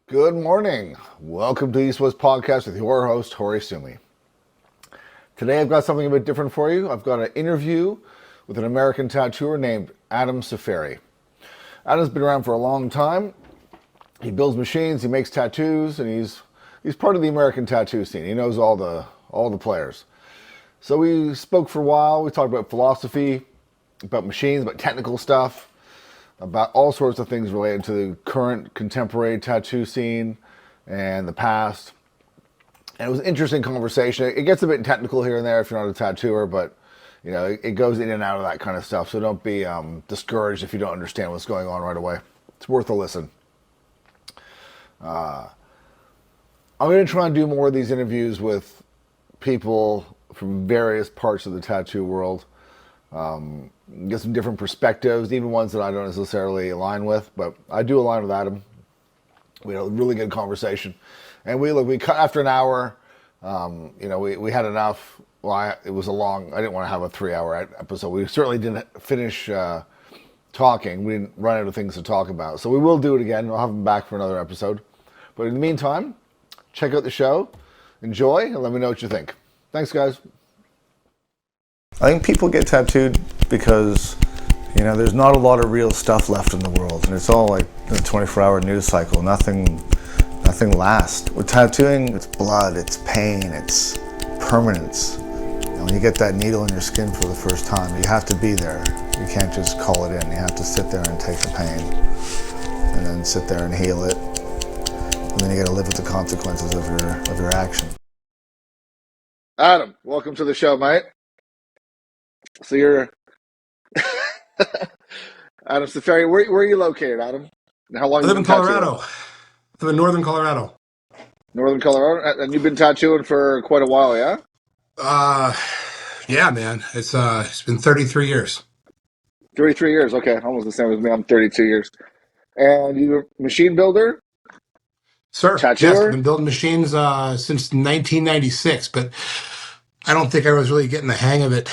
Good morning. Welcome to East West Podcast with your host, Horisumi. Today I've got something a bit different for you. I've got an interview with an American tattooer named Adam Ciferri. Adam's been around for a long time. He builds machines, he makes tattoos, and he's part of the American tattoo scene. He knows all the players. So we spoke for a while. We talked about philosophy, about machines, about technical stuff, about all sorts of things related to the current contemporary tattoo scene and the past. And it was an interesting conversation. It gets a bit technical here and there if you're not a tattooer, but you know, it goes in and out of that kind of stuff. So don't be discouraged if you don't understand what's going on right away. It's worth a listen. I'm going to try and do more of these interviews with people from various parts of the tattoo world. Get some different perspectives, even ones that I don't necessarily align with, but I do align with Adam. We had a really good conversation, and we cut after an hour. We had enough. Well, it was a long. I didn't want to have a 3-hour episode. We certainly didn't finish talking. We didn't run out of things to talk about, so we will do it again. I'll have him back for another episode. But in the meantime, check out the show, enjoy, and let me know what you think. Thanks, guys. I think people get tattooed because, you know, there's not a lot of real stuff left in the world, and it's all like a 24-hour news cycle. Nothing lasts. With tattooing, it's blood, it's pain, it's permanence. And when you get that needle in your skin for the first time, you have to be there. You can't just call it in. You have to sit there and take the pain, and then sit there and heal it, and then you got to live with the consequences of your action. Adam, welcome to the show, mate. So you're Adam Ciferri. Where are you located, Adam? And how long I have live you in been tattooing? Colorado. I live in northern Colorado. Northern Colorado? And you've been tattooing for quite a while, yeah? Uh, yeah, man. It's been 33 years. 33 years. Okay, almost the same as me. I'm 32 years. And you're a machine builder? Sir, yes, I've Tattooer? been building machines since 1996, but I don't think I was really getting the hang of it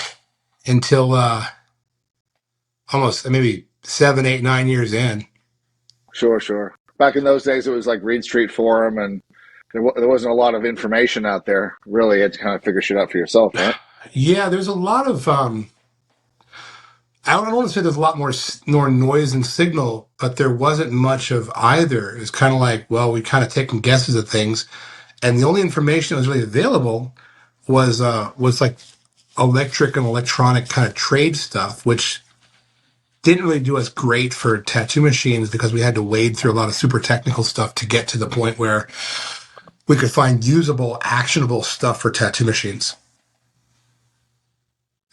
until almost maybe 7, 8, 9 years in. Sure. Back in those days, it was like Reed Street Forum, and there wasn't a lot of information out there. Really, you had to kind of figure shit out for yourself, right? Yeah, there's a lot of I don't want to say there's a lot more noise and signal, but there wasn't much of either. It was kind of like, well, we kind of taking guesses at things, and the only information that was really available was like electric and electronic kind of trade stuff, which didn't really do us great for tattoo machines because we had to wade through a lot of super technical stuff to get to the point where we could find usable, actionable stuff for tattoo machines.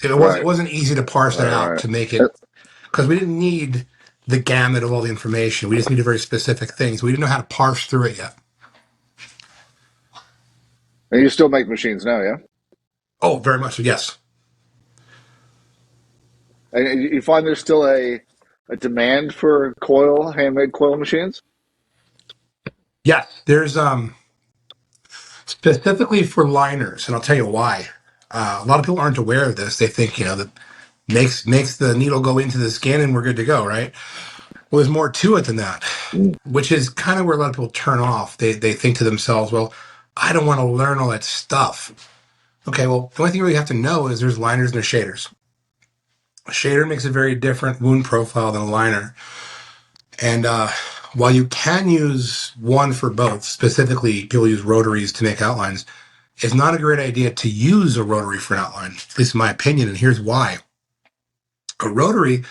It Right. wasn't easy to parse that out Right. to make it because we didn't need the gamut of all the information. We just needed very specific things. We didn't know how to parse through it yet. And you still make machines now, yeah? Oh, very much so, yes. And you find there's still a demand for handmade coil machines? Yes, there's specifically for liners, and I'll tell you why. A lot of people aren't aware of this. They think, that makes the needle go into the skin and we're good to go, right? Well, there's more to it than that, which is kind of where a lot of people turn off. They think to themselves, well, I don't want to learn all that stuff. Okay, well, the only thing you really have to know is there's liners and there's shaders. A shader makes a very different wound profile than a liner. And while you can use one for both, specifically people use rotaries to make outlines, it's not a great idea to use a rotary for an outline, at least in my opinion, and here's why. A rotary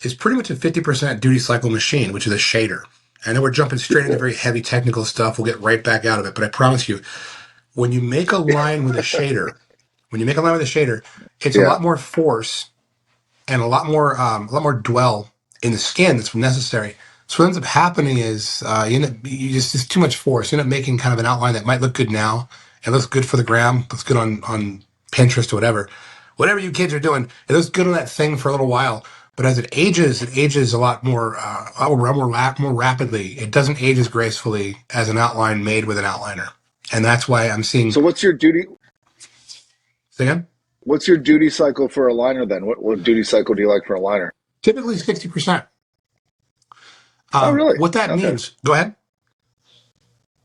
is pretty much a 50% duty cycle machine, which is a shader. I know we're jumping straight into very heavy technical stuff. We'll get right back out of it, but I promise you, when you make a line with a shader, it's a Yeah. lot more force and a lot more dwell in the skin that's necessary. So what ends up happening is you just it's too much force. You end up making kind of an outline that might look good now. It looks good for the gram. Looks good on Pinterest or whatever. Whatever you kids are doing, it looks good on that thing for a little while. But as it ages a lot more rapidly. It doesn't age as gracefully as an outline made with an outliner, and that's why I'm seeing. So Say again? what's your duty cycle for a liner then? What duty cycle do you like for a liner? Typically 60%. Oh, really? What that Okay. means? Go ahead.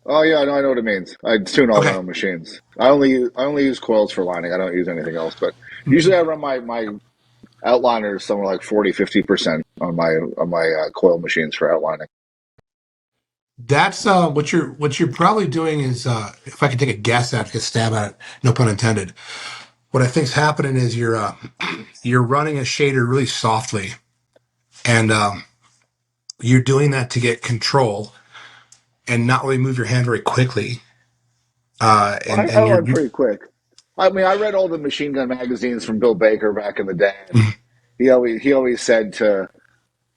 Oh yeah, I know what it means. I tune all my Okay. own machines. I only use coils for lining. I don't use anything else. But usually I run my outliners somewhere like 40-50% on my coil machines for outlining. That's what you're probably doing is if I could take a guess at it, take a stab at it, no pun intended. What I think's happening is you're running a shader really softly, and you're doing that to get control and not really move your hand very quickly. Well, I And outline pretty quick. I mean, I read all the machine gun magazines from Bill Baker back in the day, and he always said to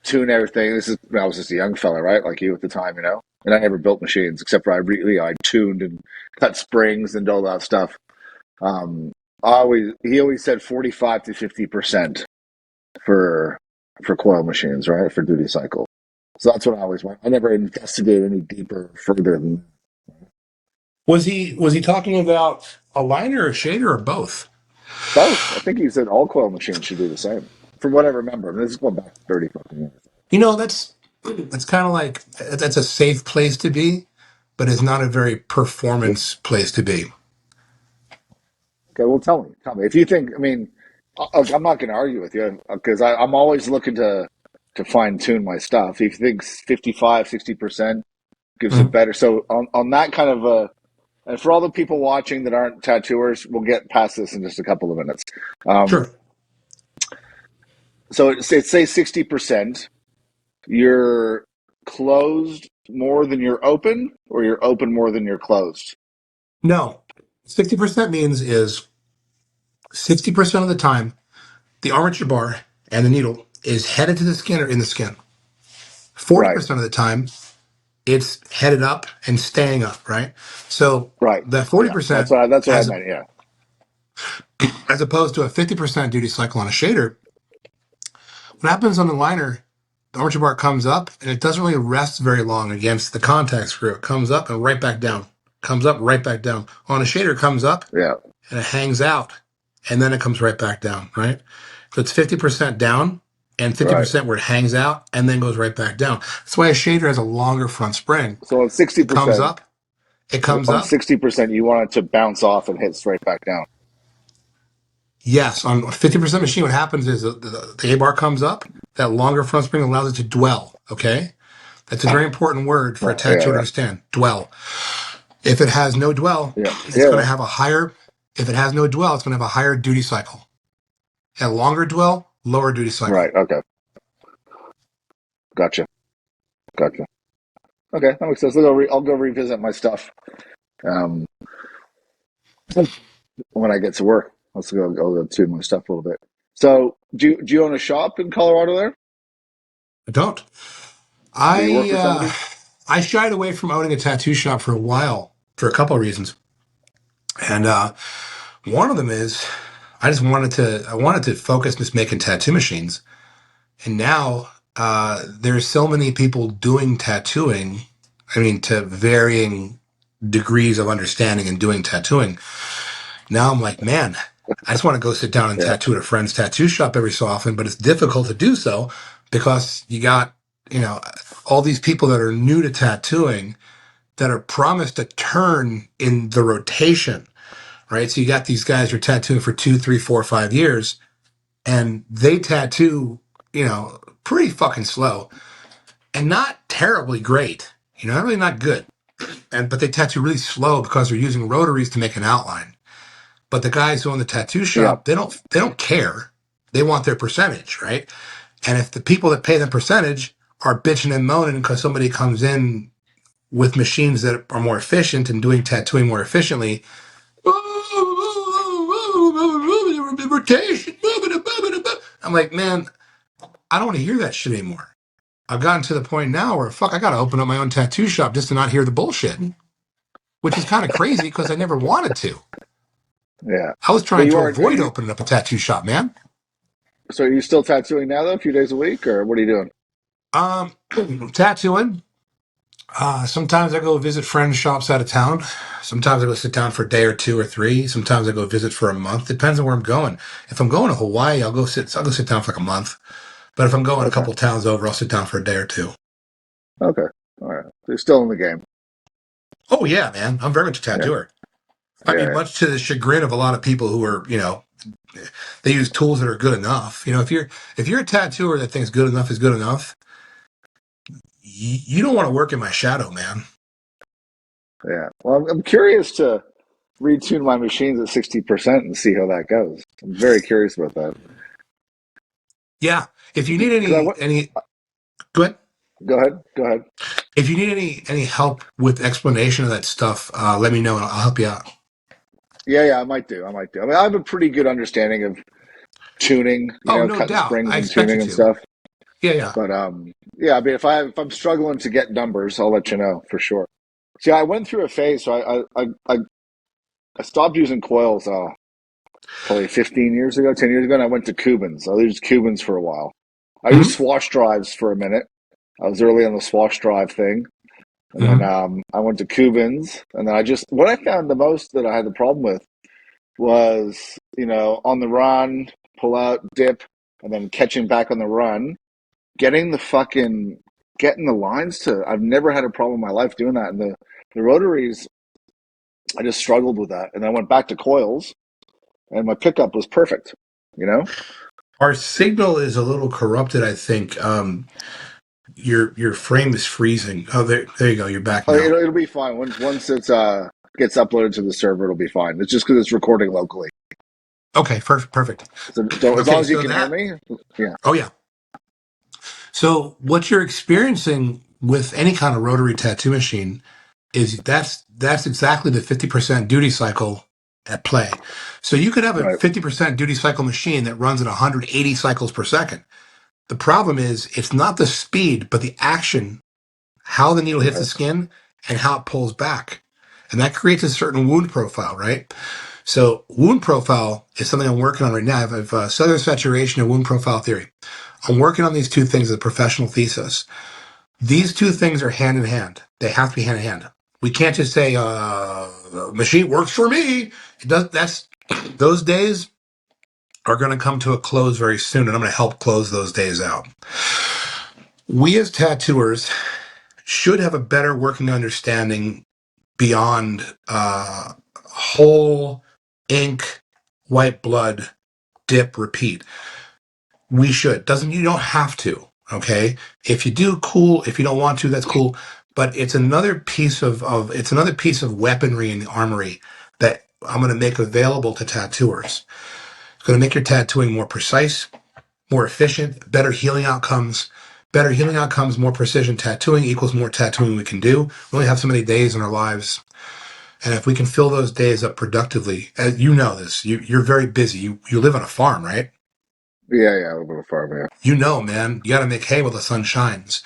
tune everything. This is when I was just a young fella, right, like you at the time, you know. And I never built machines except for I tuned and cut springs and all that stuff. Um, he always said 45-50% for coil machines, right, for duty cycle. So that's what I always went. I never investigated any deeper further than was he talking about a liner, a shader, or both? both. I think he said all coil machines should do the same, from what I remember. And this is going back 30 fucking years. You know, that's kind of like that's a safe place to be, but it's not a very performance place to be. Okay, well, tell me if you think. I mean, I'm not going to argue with you because I'm always looking to fine tune my stuff. If you think 55-60% gives it Mhm. better, so on that kind of a, and for all the people watching that aren't tattooers, we'll get past this in just a couple of minutes. Um, Sure. so it say 60%. You're closed more than you're open, or you're open more than you're closed. No, 60% means is 60% of the time the armature bar and the needle is headed to the skin or in the skin. Right, 40% of the time it's headed up and staying up, right? So right. that Yeah, 40% that's what I as meant. Yeah, as opposed to a 50% duty cycle on a shader, what happens on the liner, the armature bar comes up and it doesn't really rest very long against the contact screw. It comes up and right back down. Comes up, right back down. On a shader, it comes up yeah, and it hangs out and then it comes right back down, right? So it's 50% down and right. 50% where it hangs out and then goes right back down. That's why a shader has a longer front spring. So on sixty It comes percent, up, it comes on up. 60%, you want it to bounce off and hit straight back down. Yes, on a 50% machine, what happens is the A bar comes up. That longer front spring allows it to dwell. Okay. That's a very important word for a Right. Yeah, tattoo to yeah, understand. Dwell. If it has no dwell, yeah, it's going yeah. to have a higher, if it has no dwell, it's going to have a higher duty cycle. A longer dwell, lower duty cycle. Right. Okay. Gotcha. Gotcha. Okay, that makes sense. I'll go revisit my stuff um, when I get to work. I'll go tune my stuff a little bit. So, do you own a shop in Colorado there? I don't. Do you work I for uh, somebody? I shied away from owning a tattoo shop for a while for a couple of reasons, and one of them is I wanted to focus just making tattoo machines, and now there's so many people doing tattooing. I mean, to varying degrees of understanding and doing tattooing. Now I'm like, man, I just want to go sit down and Yeah. tattoo at a friend's tattoo shop every so often, but it's difficult to do so because you got, you know, all these people that are new to tattooing that are promised a turn in the rotation, right? So you got these guys who are tattooing for 2, 3, 4, 5 years, and they tattoo, pretty fucking slow and not terribly great, really not good. But they tattoo really slow because they're using rotaries to make an outline. But the guys who own the tattoo Yeah. shop, they don't care. They want their percentage, right? And if the people that pay them percentage are bitching and moaning because somebody comes in with machines that are more efficient and doing tattooing more efficiently, rotation. I'm like, man, I don't want to hear that shit anymore. I've gotten to the point now where fuck, I got to open up my own tattoo shop just to not hear the bullshit, which is kind of crazy because I never wanted to. Yeah. I was But trying you to are avoid you? opening up a tattoo shop, man. So are you still tattooing now though? A few days a week, or what are you doing? Um, tattooing. Sometimes I go visit friends' shops out of town. Sometimes I go sit down for a day or two or three. Sometimes I go visit for a month. Depends on where I'm going. If I'm going to Hawaii, I'll go sit down for like a month. But if I'm going a Okay. couple towns over, I'll sit down for a day or two. Okay. All right. So you're still in the game. Oh yeah, man. I'm very much a Yeah, tattooer. I mean, yeah, much to the chagrin of a lot of people who are, they use tools that are good enough. If you're a tattooer that thinks good enough is good enough, you don't want to work in my shadow, man. yeah. Well, I'm curious to retune my machines at 60% and see how that goes. I'm very curious about that. Yeah. If you need Because I any go ahead. go ahead, go ahead. If you need any help with explanation of that stuff, let me know and I'll help you out. Yeah, yeah, I might do. I might do. I mean, I have a pretty good understanding of tuning, Oh, no cutting doubt. springs I and expect tuning you and to. stuff. Yeah, yeah. But yeah, I mean, if I'm struggling to get numbers, I'll let you know for sure. See, I went through a phase, so I stopped using coils probably 15 years ago, 10 years ago, and I went to Cubans. I used Cubans for a while. I used Hmm. swash drives for a minute. I was early on the swash drive thing. And then Hmm. I went to Cubans, and then what I found the most that I had the problem with was, on the run, pull out, dip, and then catching back on the run, getting getting the lines to. I've never had a problem in my life doing that. And the rotaries, I just struggled with that. And I went back to coils, and my pickup was perfect. You know, Our signal is a little corrupted, I think. Your frame is freezing. Oh, there you go. You're back now. it'll be fine once it's gets uploaded to the server. It'll be fine. It's just because it's recording locally. Okay, perfect. So don't, as long Okay, as you so can hear that. me, yeah. Oh yeah. So what you're experiencing with any kind of rotary tattoo machine is that's exactly the 50% duty cycle at play. So you could have a Right. 50% duty cycle machine that runs at 180 cycles per second. The problem is it's not the speed, but the action, how the needle hits the Right. skin and how it pulls back. And that creates a certain wound profile, right? So wound profile is something I'm working on right now. I have cellular saturation and wound profile theory. I'm working on these two things as a professional thesis. These two things are hand in hand. They have to be hand in hand. We can't just say, machine works for me. It does. Those days are going to come to a close very soon, and I'm going to help close those days out. We as tattooers should have a better working understanding beyond whole ink, white blood, dip, repeat. We should. Doesn't You don't have to. Okay. If you do, cool. If you don't want to, that's cool. But it's another piece of it's another piece of weaponry in the armory that I'm going to make available to tattooers. It's going to make your tattooing more precise, more efficient, better healing outcomes. Better healing outcomes, more precision tattooing equals more tattooing we can do. We only have so many days in our lives. And if we can fill those days up productively, as you know this, you're very busy. You live on a farm, right? Yeah, yeah, a little bit of farm, yeah. You know, man, you got to make hay while the sun shines.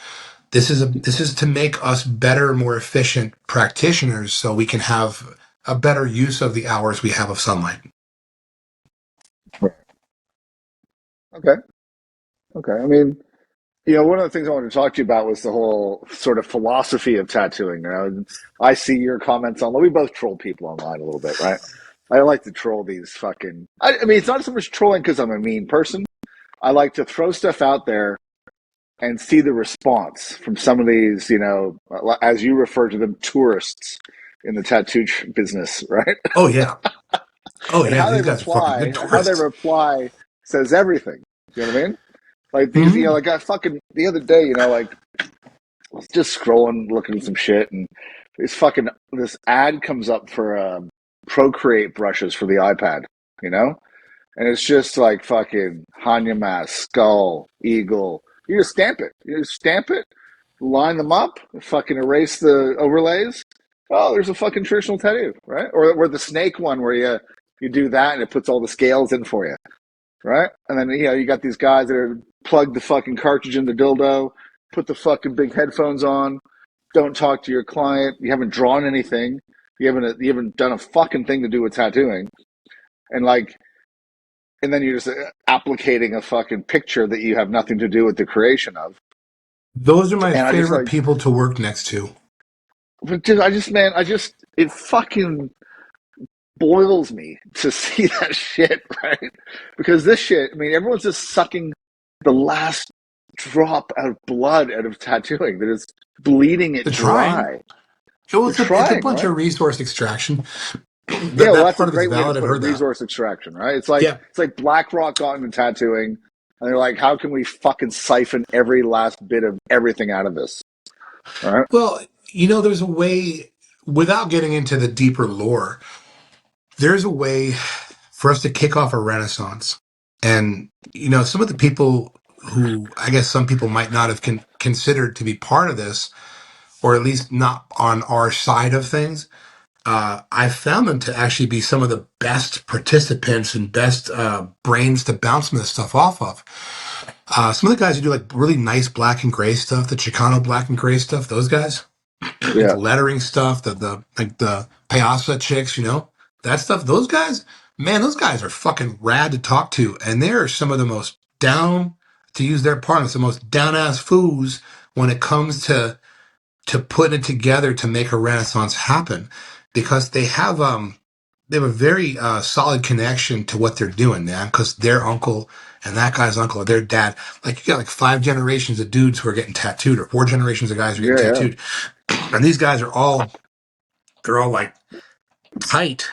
This is to make us better, more efficient practitioners, so we can have a better use of the hours we have of sunlight. Right. Okay. Okay. I mean, one of the things I wanted to talk to you about was the whole sort of philosophy of tattooing. I see your comments on. We both troll people online a little bit, right? I like to troll these fucking. I mean, it's not so much trolling because I'm a mean person. I like to throw stuff out there and see the response from some of these, as you refer to them, tourists in the tattoo business, right? Oh yeah, oh And yeah, these guys are fucking good how they tourists. reply says everything. You know what I mean? Like because Hmm. like I fucking the other day, like I was just scrolling, looking at some shit, and this ad comes up for Procreate brushes for the iPad, you know, and it's just like fucking Hanya mask, skull, eagle. You just stamp it. You just stamp it, line them up, fucking erase the overlays. Oh, there's a fucking traditional tattoo, right? Or the snake one where you do that and it puts all the scales in for you, right? And then you got these guys that are plug the fucking cartridge in the dildo, put the fucking big headphones on, don't talk to your client. You haven't drawn anything. You haven't done a fucking thing to do with tattooing, and then you're just applicating a fucking picture that you have nothing to do with the creation of. Those are my And I just favorite like, people to work next to. but dude, man, it fucking boils me to see that shit, right? Because this shit, I mean, everyone's just sucking the last drop of blood out of tattooing that is bleeding it They're trying. dry. Well, They're it's a trying, bunch right? of resource extraction. Yeah, well, That that's a part of it's great way to valid. I've put it. heard that. Resource extraction, right? Yeah. It's like BlackRock got into tattooing, and they're like, how can we fucking siphon every last bit of everything out of this? All right? Well, there's a way, without getting into the deeper lore, there's a way for us to kick off a renaissance. And, some of the people who I guess some people might not have considered to be part of this, or at least not on our side of things, I found them to actually be some of the best participants and best brains to bounce some of this stuff off of. Some of the guys who do like really nice black and gray stuff, the Chicano black and gray stuff, those guys, like Yeah, the lettering stuff, the like the Payasa chicks, that stuff. Those guys, man, those guys are fucking rad to talk to, and they're some of the most down, to use their parlance, the most down ass foos when it comes to putting it together to make a renaissance happen, because they have a very solid connection to what they're doing, man. Because their uncle and that guy's uncle or their dad, like you got like 5 generations of dudes who are getting tattooed, or 4 generations of guys who are getting yeah, yeah, tattooed, and these guys are all they're all like tight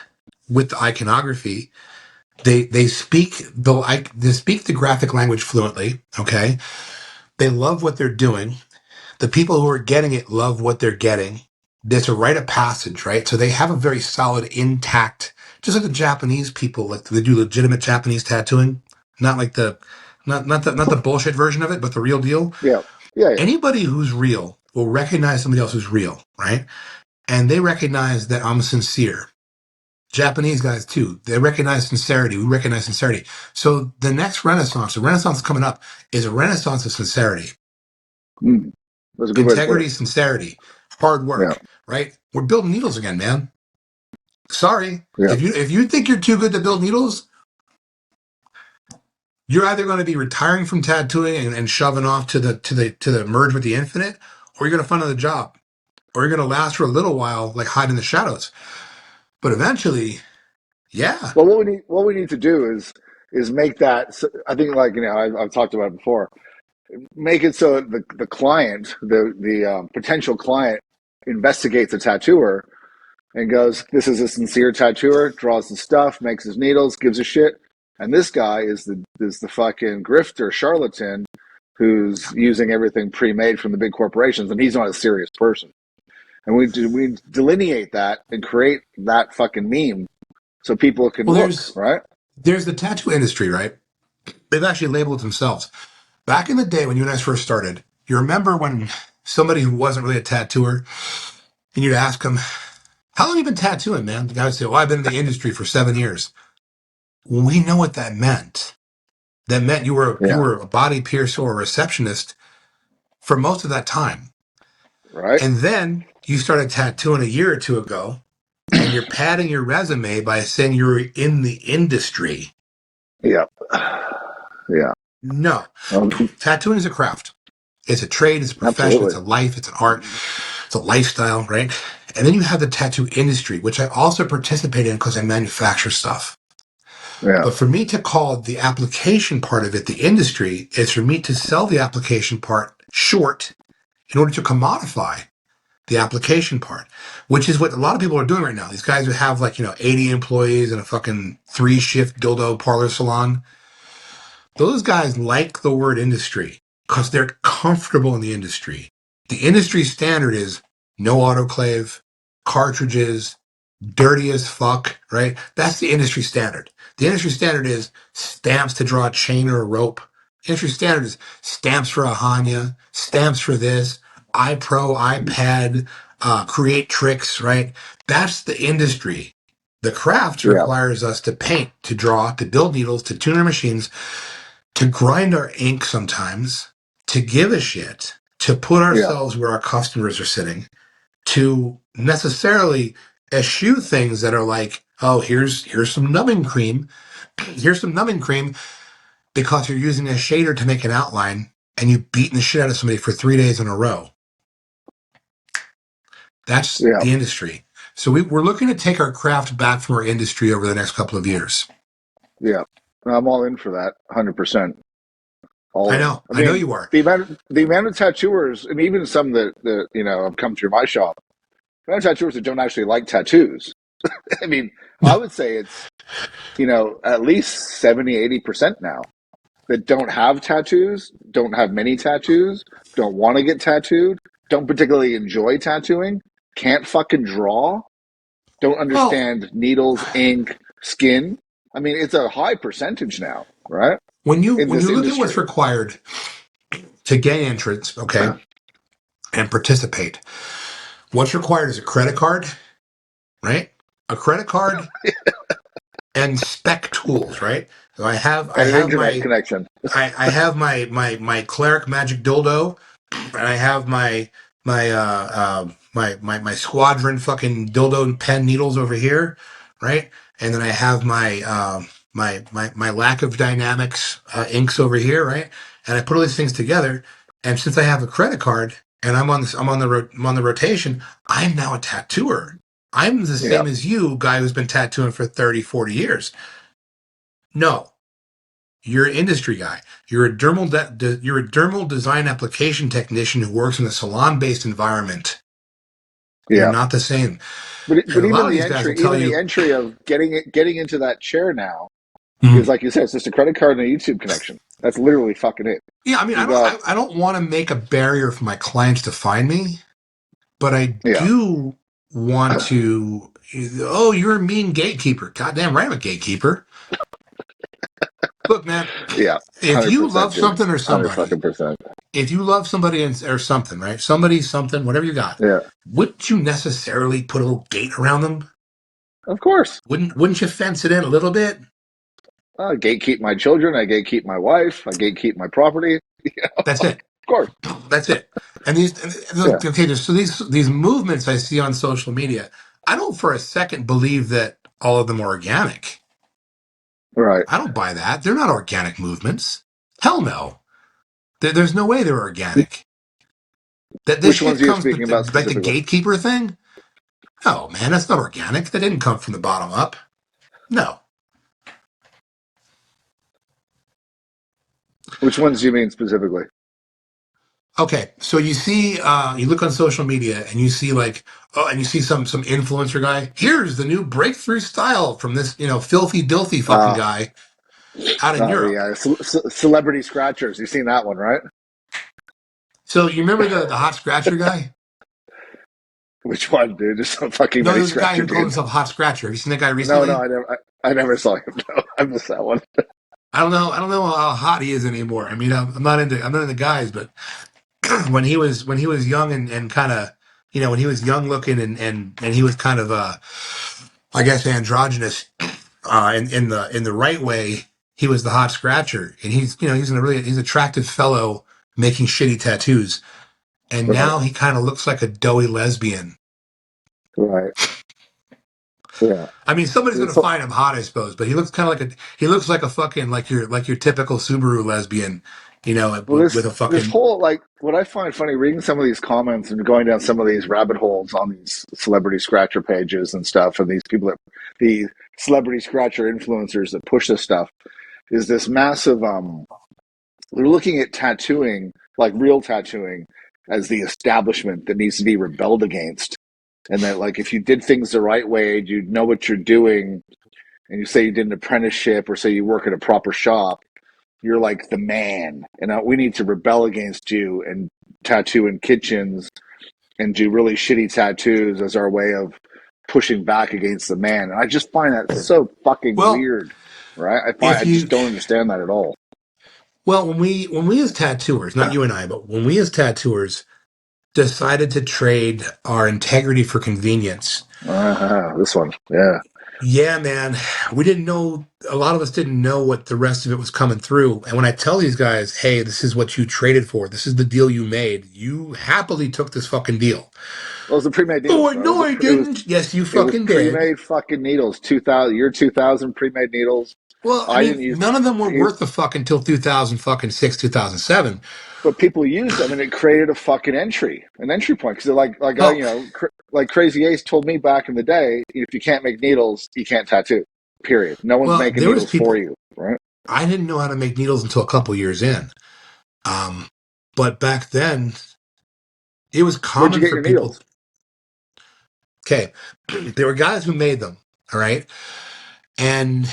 with the iconography. They speak the graphic language fluently. Okay, they love what they're doing. The people who are getting it love what they're getting. There's a rite of passage, right? So they have a very solid, intact, just like the Japanese people, like they do legitimate Japanese tattooing, not like not the bullshit version of it, but the real deal. yeah, yeah, yeah. Anybody who's real will recognize somebody else who's real, right? And they recognize that I'm sincere. Japanese guys too, they recognize sincerity. We recognize sincerity. So the Renaissance coming up, is a Renaissance of sincerity. Mm. That's a good way to put it. Integrity, sincerity, hard Yeah, work, right? We're building needles again, man. Sorry. yeah, If you think you're too good to build needles, you're either going to be retiring from tattooing and shoving off to the merge with the infinite, or you're going to find another job, or you're going to last for a little while, like hide in the shadows. But eventually, yeah. well, what we need to do is make that. I think, like I've talked about it before. Make it so the client, the potential client, investigates the tattooer and goes, "This is a sincere tattooer. Draws the stuff, makes his needles, gives a shit." And this guy is the fucking grifter charlatan who's using everything pre-made from the big corporations, and he's not a serious person. And we delineate that and create that fucking meme so people can Well, look, right. there's the tattoo industry, right? They've actually labeled themselves. Back in the day when you and I first started, you remember when somebody who wasn't really a tattooer, and you'd ask them, "How long have you been tattooing, man?" The guy would say, "Well, I've been in the industry for 7 years." We know what that meant. That meant you Yeah, were a body piercer or a receptionist for most of that time. right. And then you started tattooing a year or two ago, and you're padding your resume by saying you're in the industry. Yeah, yeah. No. Tattooing is a craft. It's a trade, it's a profession, it's Absolutely. a life, it's an art, it's a lifestyle, right? And then you have the tattoo industry, which I also participate in because I manufacture stuff. Yeah, But for me to call the application part of it the industry is for me to sell the application part short in order to commodify the application part, which is what a lot of people are doing right now. These guys who have 80 employees and a fucking 3-shift dildo parlor salon, those guys like the word industry because they're comfortable in the industry. The industry standard is no autoclave, cartridges, dirty as fuck, right? That's the industry standard. The industry standard is stamps to draw a chain or a rope. Industry standard is stamps for a Hanya, stamps for this, iPro, iPad, create tricks, right? That's the industry. The craft yeah, requires us to paint, to draw, to build needles, to tune our machines, to grind our ink sometimes, to give a shit, to put yeah, ourselves where our customers are sitting, to necessarily eschew things that are like, oh, here's some numbing cream. Here's some numbing cream because you're using a shader to make an outline and you've beaten the shit out of somebody for 3 days in a row. That's yeah, the industry. So we're looking to take our craft back from our industry over the next couple of years. yeah. I'm all in for that, 100%. I All in. know. I I know mean, you are. the amount of tattooers, and even some that have come through my shop. I know tattooers that don't actually like tattoos. I mean, I would say it's, at least 70, 80% now that don't have tattoos, don't have many tattoos, don't want to get tattooed, don't particularly enjoy tattooing, can't fucking draw, don't Well, understand needles, ink, skin. I mean, it's a high percentage now, right? when you In when this you look at what's industry. required to gain entrance, okay, and participate, what's required is a credit card, right? A credit card and spec tools, right? So I have I And an have internet my connection. I have my cleric magic dildo, and I have my squadron fucking dildo pen needles over here, right? And then I have my lack of dynamics inks over here, right? And I put all these things together, and since I have a credit card and I'm on the rotation, I'm now a tattooer. I'm the Yeah. same as you, guy who's been tattooing for 30, 40 years. No, you're an industry guy. You're a dermal design application technician who works in a salon-based environment. You're Yeah. not the same. And But a lot even of the these guys will entry, tell even the you, entry of getting into that chair now is Mhm. like you said, it's just a credit card and a YouTube connection. That's literally fucking it. yeah, I mean, You got I don't want to make a barrier for my clients to find me, but I yeah, do want to. Oh, you're a mean gatekeeper. Goddamn right, I'm a gatekeeper. Look, man, yeah, if you 100%, love dude, something or 100 fucking somebody, percent. if you love somebody or something, right? Somebody, something, whatever you got, Yeah, wouldn't you necessarily put a little gate around them? of course. Wouldn't you fence it in a little bit? I gatekeep my children. I gatekeep my wife. I gatekeep my property. That's it. Of course. That's it. Yeah. Okay, so these movements I see on social media, I don't for a second believe that all of them are organic. Right. I don't buy that. They're not organic movements. Hell no. There's no way they're organic. That this Which ones shit are you comes speaking about like the specifically? gatekeeper thing. Oh man, that's not organic. That didn't come from the bottom up. No. Which ones do you mean specifically? Okay, so you see, you look on social media and you see like, oh, and you see some influencer guy. Here's the new breakthrough style from this, filthy, dilthy fucking Uh, guy out in Europe. yeah, celebrity scratchers. You've seen that one, right? So you remember the hot scratcher guy? Which one, dude? There's so fucking No, many there was a guy scratcher who called dudes. himself Hot Scratcher. Have you seen that guy No, recently? I never saw him. No, I missed that one. I don't know how hot he is anymore. I mean, I'm not into guys, but when he was young and kind of, when he was young looking and he was kind of I guess androgynous in the right way, he was the hot scratcher, and he's an attractive fellow making shitty tattoos, and Right, now he kind of looks like a doughy lesbian. right, yeah. I mean, somebody's gonna This find him hot, I suppose, but he looks like a fucking like your typical Subaru lesbian, well, with a this fucking whole like what I find funny reading some of these comments and going down some of these rabbit holes on these celebrity scratcher pages and stuff, and these people that the celebrity scratcher influencers that push this stuff is this massive. They're looking at tattooing, like real tattooing, as the establishment that needs to be rebelled against, and that like if you did things the right way, you'd know what you're doing, and you say you did an apprenticeship or say you work at a proper shop, you're like the man. And we need to rebel against you and tattoo in kitchens and do really shitty tattoos as our way of pushing back against the man. And I just find that so fucking well, weird, right? I if just you don't understand that at all. well when we as tattooers, not you and I, but when we as tattooers decided to trade our integrity for convenience. This one, yeah. Yeah, man, we didn't know. A lot of us didn't know what the rest of it was coming through. And when I tell these guys, "Hey, this is what you traded for. This is the deal you made. You happily took this fucking deal." Well, it was the pre-made needles, Oh, bro. no, I didn't. Yes, you It was fucking did. pre-made fucking needles. 2000 year 2000 pre-made needles. Well, I I mean, didn't use, none of them were worth the fuck until 2000 fucking 6, 2007. but people used them, and it created a fucking an entry point. Because like Oh, like Crazy Ace told me back in the day, if you can't make needles, you can't tattoo. Period. No one's well, making there was needles for people. you, right? I didn't know how to make needles until a couple years in. Um, but back then, it was Where'd you common get for your people. needles? Okay. There were guys who made them. All right. And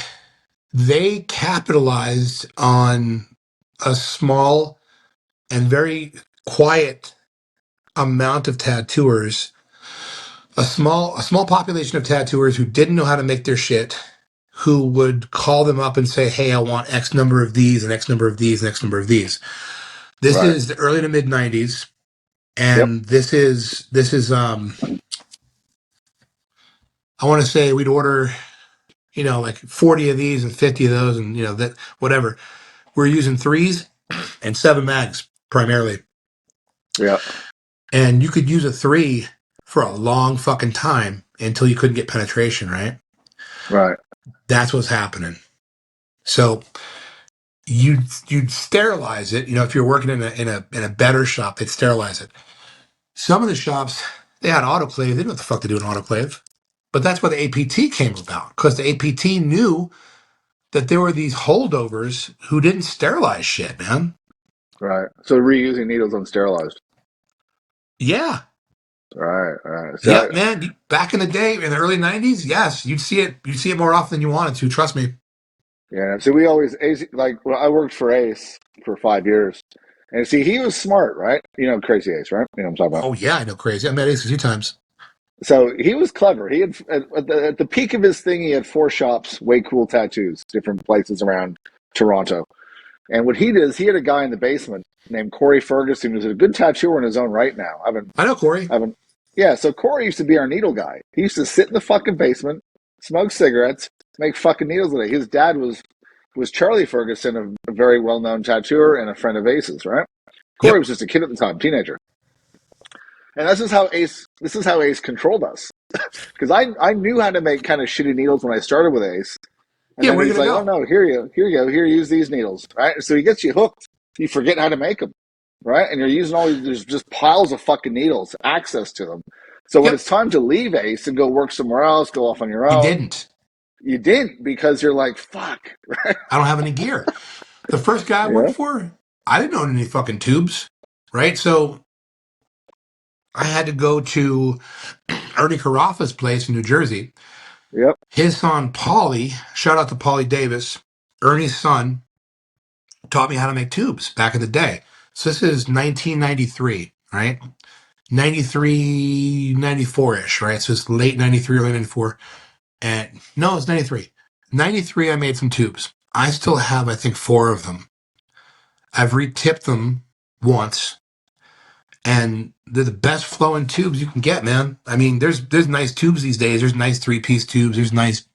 they capitalized on a small and very quiet amount of tattooers, a small population of tattooers who didn't know how to make their shit, who would call them up and say, "Hey, I want X number of these and X number of these and X number of these." This Right. is the early to mid '90s, Yep. and this is. I want to say we'd order, like 40 of these and 50 of those, and that whatever. We're using threes and seven mags primarily. Yeah. And you could use a three for a long fucking time until you couldn't get penetration, right? Right. That's what's happening. So you'd sterilize it. If you're working in a better shop, they'd sterilize it. Some of the shops, they had autoclave. They didn't know what the fuck to do in autoclave. But that's where the APT came about, because the APT knew that there were these holdovers who didn't sterilize shit, man. Right. So reusing needles unsterilized. Yeah. Right. Right. Yep, So man. Back in the day, in the early '90s, yes, you'd see it. You'd see it more often than you wanted to. Trust me. yeah. So we always Ace, like when I worked for Ace for 5 years, and see he was smart, right? You know, Crazy Ace, right? You know what I'm talking about. Oh yeah, I know, crazy. I met Ace a few times. So he was clever. He had at the peak of his thing, he had 4 shops, way cool tattoos, different places around Toronto. And what he did is he had a guy in the basement named Corey Ferguson, who's a good tattooer in his own right now. I know Corey. I haven't. Yeah, so Corey used to be our needle guy. He used to sit in the fucking basement, smoke cigarettes, make fucking needles with it. His dad was Charlie Ferguson, a very well known tattooer and a friend of Ace's, right? Corey Yep. was just a kid at the time, teenager. And this is how Ace controlled us. Because I knew how to make kind of shitty needles when I started with Ace. And Yeah, then where are you he's gonna like, "Oh go? no, here you go, here, use these needles." Right? So he gets you hooked. You forget how to make them, right? And you're using all these, there's just piles of fucking needles, access to them. So when it's Yep. time to leave Ace and go work somewhere else, go off on your You own, didn't. you didn't, because you're like, "Fuck." I don't have any gear. The first guy I worked Yeah. for, I didn't own any fucking tubes, right? So I had to go to Ernie Carafa's place in New Jersey. Yep. His son, Paulie, shout out to Paulie Davis, Ernie's son, taught me how to make tubes back in the day. So this is 1993, right? 93, 94-ish, right? So it's late 93, early 94. And no, it's 93. 93, I made some tubes. I still have, I think, 4 of them. I've retipped them once, and they're the best flowing tubes you can get, man. I mean, there's nice tubes these days. There's nice 3-piece tubes. There's nice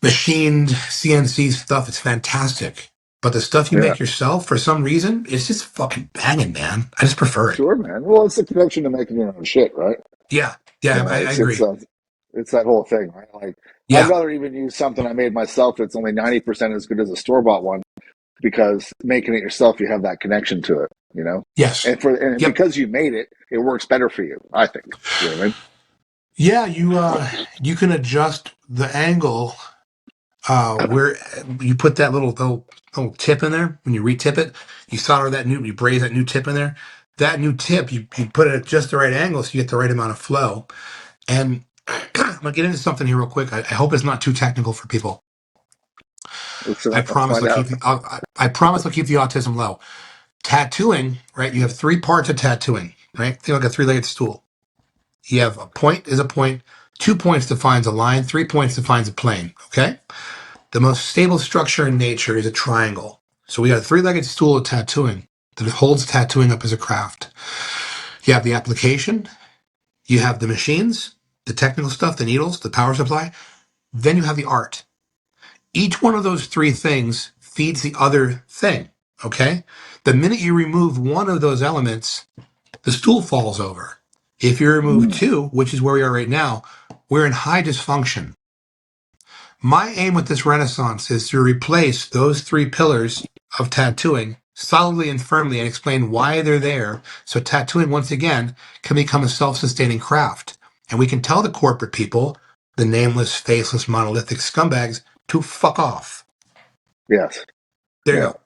machined CNC stuff. It's fantastic. But the stuff you Yeah. make yourself, for some reason, it's just fucking banging, man. I just prefer it. Sure, man. Well, it's the connection to making your own shit, right? Yeah, yeah, I It's agree. it's that whole thing, right? Like I'd Yeah, rather even use something I made myself that's only 90% as good as a store bought one, because making it yourself, you have that connection to it. yes, And yep. because you made it, it works better for you, I think. You know what I mean? Yeah, you can adjust the angle where you put that little tip in there. When you retip it, you solder that you braze that new tip in there. That new tip, you put it at just the right angle so you get the right amount of flow. And I'm gonna get into something here real quick. I hope it's not too technical for people. Let's find out. I promise I'll keep the autism low. Tattooing, right? You have 3 parts of tattooing, right? Think like a 3-legged stool. You have a point is a point, 2 points defines a line, 3 points defines a plane. Okay. The most stable structure in nature is a triangle. So we got a 3-legged stool of tattooing that holds tattooing up as a craft. You have the application, you have the machines, the technical stuff, the needles, the power supply. Then you have the art. Each one of those 3 things feeds the other thing. Okay. The minute you remove one of those elements, the stool falls over. If you remove Mm, 2, which is where we are right now, we're in high dysfunction. My aim with this renaissance is to replace those 3 pillars of tattooing solidly and firmly and explain why they're there, so tattooing once again can become a self-sustaining craft. And we can tell the corporate people, the nameless, faceless, monolithic scumbags, to fuck off. yes. There you Yeah. go.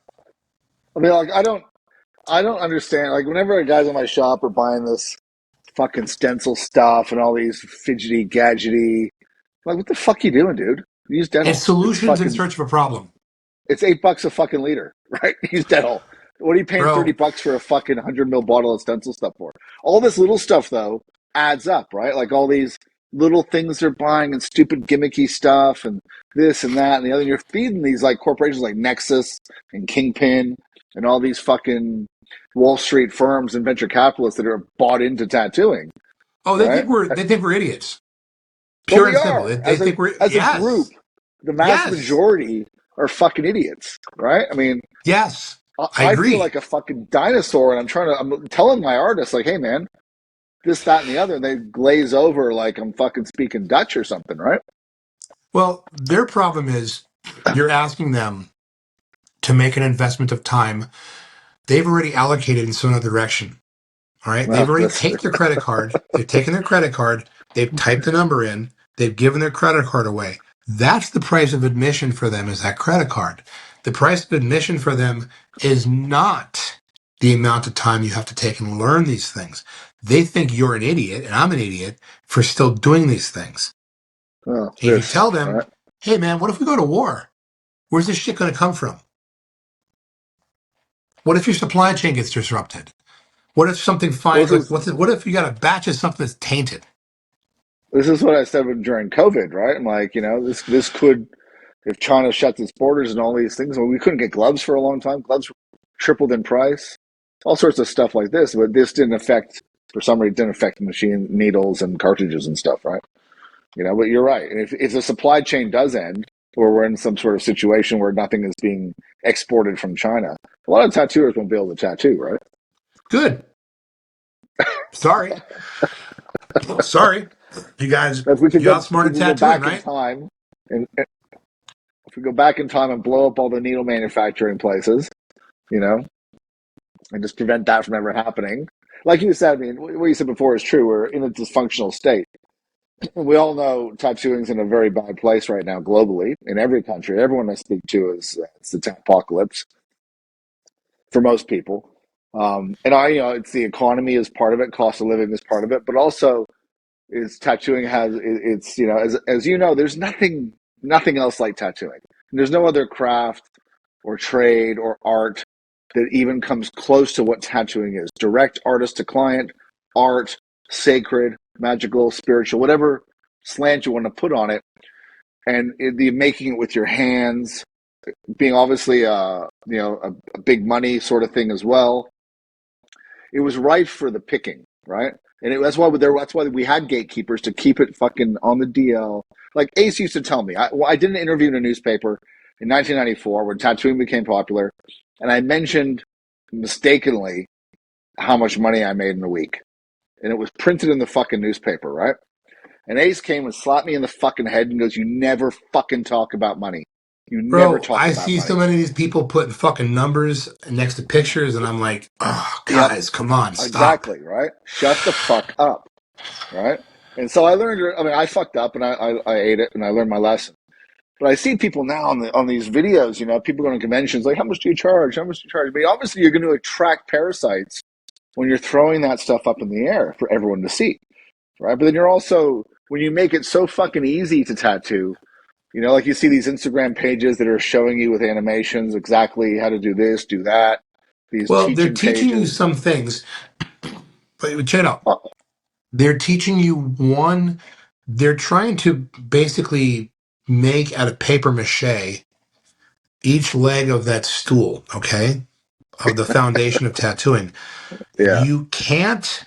I mean, like I don't understand. Like whenever guys in my shop are buying this fucking stencil stuff and all these fidgety, gadgety. Like, what the fuck you doing, dude? Use It's dental. It's solutions in fucking. search of a problem. It's $8 a fucking liter, right? Use dental. What are you paying Bro, $30 for a fucking 100 ml bottle of stencil stuff for? All this little stuff though adds up, right? Like all these little things they're buying and stupid gimmicky stuff and this and that and the other. And you're feeding these like corporations like Nexus and Kingpin and all these fucking Wall Street firms and venture capitalists that are bought into tattooing, oh, right? they think we're idiots. Well, Pure we and simple. are They think we're as a group. yes, The mass yes, majority are fucking idiots, right? I mean, yes. I I feel agree. like a fucking dinosaur, and I'm telling my artists, like, hey, man, this, that, and the other, and they glaze over like I'm fucking speaking Dutch or something, right? Well, their problem is you're asking them to make an investment of time they've already allocated in some other direction. All right. They've Well, already that's taken their credit card. They've taken their credit card. They've typed the number in. They've given their credit card away. That's the price of admission for them is that credit card. The price of admission for them is not the amount of time you have to take and learn these things. They think you're an idiot and I'm an idiot for still doing these things. well, And if you this, tell them, right? hey man, what if we go to war? Where's this shit going to come from? What if your supply chain gets disrupted? What if something Well, fine like what if you got a batch of something that's tainted? this is what I said during COVID, right? I'm like, this could, if China shuts its borders and all these things, well, we couldn't get gloves for a long time. Gloves tripled in price, all sorts of stuff like this. But this didn't affect, for some reason, didn't affect machine needles and cartridges and stuff, right? But you're right. And if the supply chain does end, or we're in some sort of situation where nothing is being exported from China, a lot of tattooers won't be able to tattoo, right? Good. Sorry. Sorry. You guys, If we could you go, if we outsmarted could go tattooing, back in right? time, and if we go back in time and blow up all the needle manufacturing places, you know, and just prevent that from ever happening. Like you said, I mean, what you said before is true. We're in a dysfunctional state. We all know tattooing's in a very bad place right now globally in every country. Everyone I speak to is it's the apocalypse for most people. And it's the economy is part of it, cost of living is part of it, but also is tattooing it's as you know, there's nothing else like tattooing. There's no other craft or trade or art that even comes close to what tattooing is. Direct artist to client, art, sacred, magical, spiritual, whatever slant you want to put on it, and the making it with your hands, being obviously a big money sort of thing as well. It was rife for the picking, right? And that's why we had gatekeepers to keep it fucking on the DL. Like Ace used to tell me, I did an interview in a newspaper in 1994 when tattooing became popular, and I mentioned mistakenly how much money I made in a week, and it was printed in the fucking newspaper, right? And Ace came and slapped me in the fucking head and goes, "You never fucking talk about money. You never Bro, talk I about see so money." many of these people putting fucking numbers next to pictures, and I'm like, oh, Yep, guys, come on, stop. exactly, right? Shut the fuck up, right? And so I learned. I mean, I fucked up and I ate it and I learned my lesson. But I see people now on these videos. People going to conventions like, "How much do you charge? How much do you charge?" But obviously, you're going to attract parasites when you're throwing that stuff up in the air for everyone to see, right? But then you're also when you make it so fucking easy to tattoo. Like you see these Instagram pages that are showing you with animations exactly how to do this, do that. These Well, they're teaching teaching you pages. some things, but check it out. Oh, They're teaching you one, they're trying to basically make out of paper mache each leg of that stool, okay, of the foundation of tattooing. yeah, You can't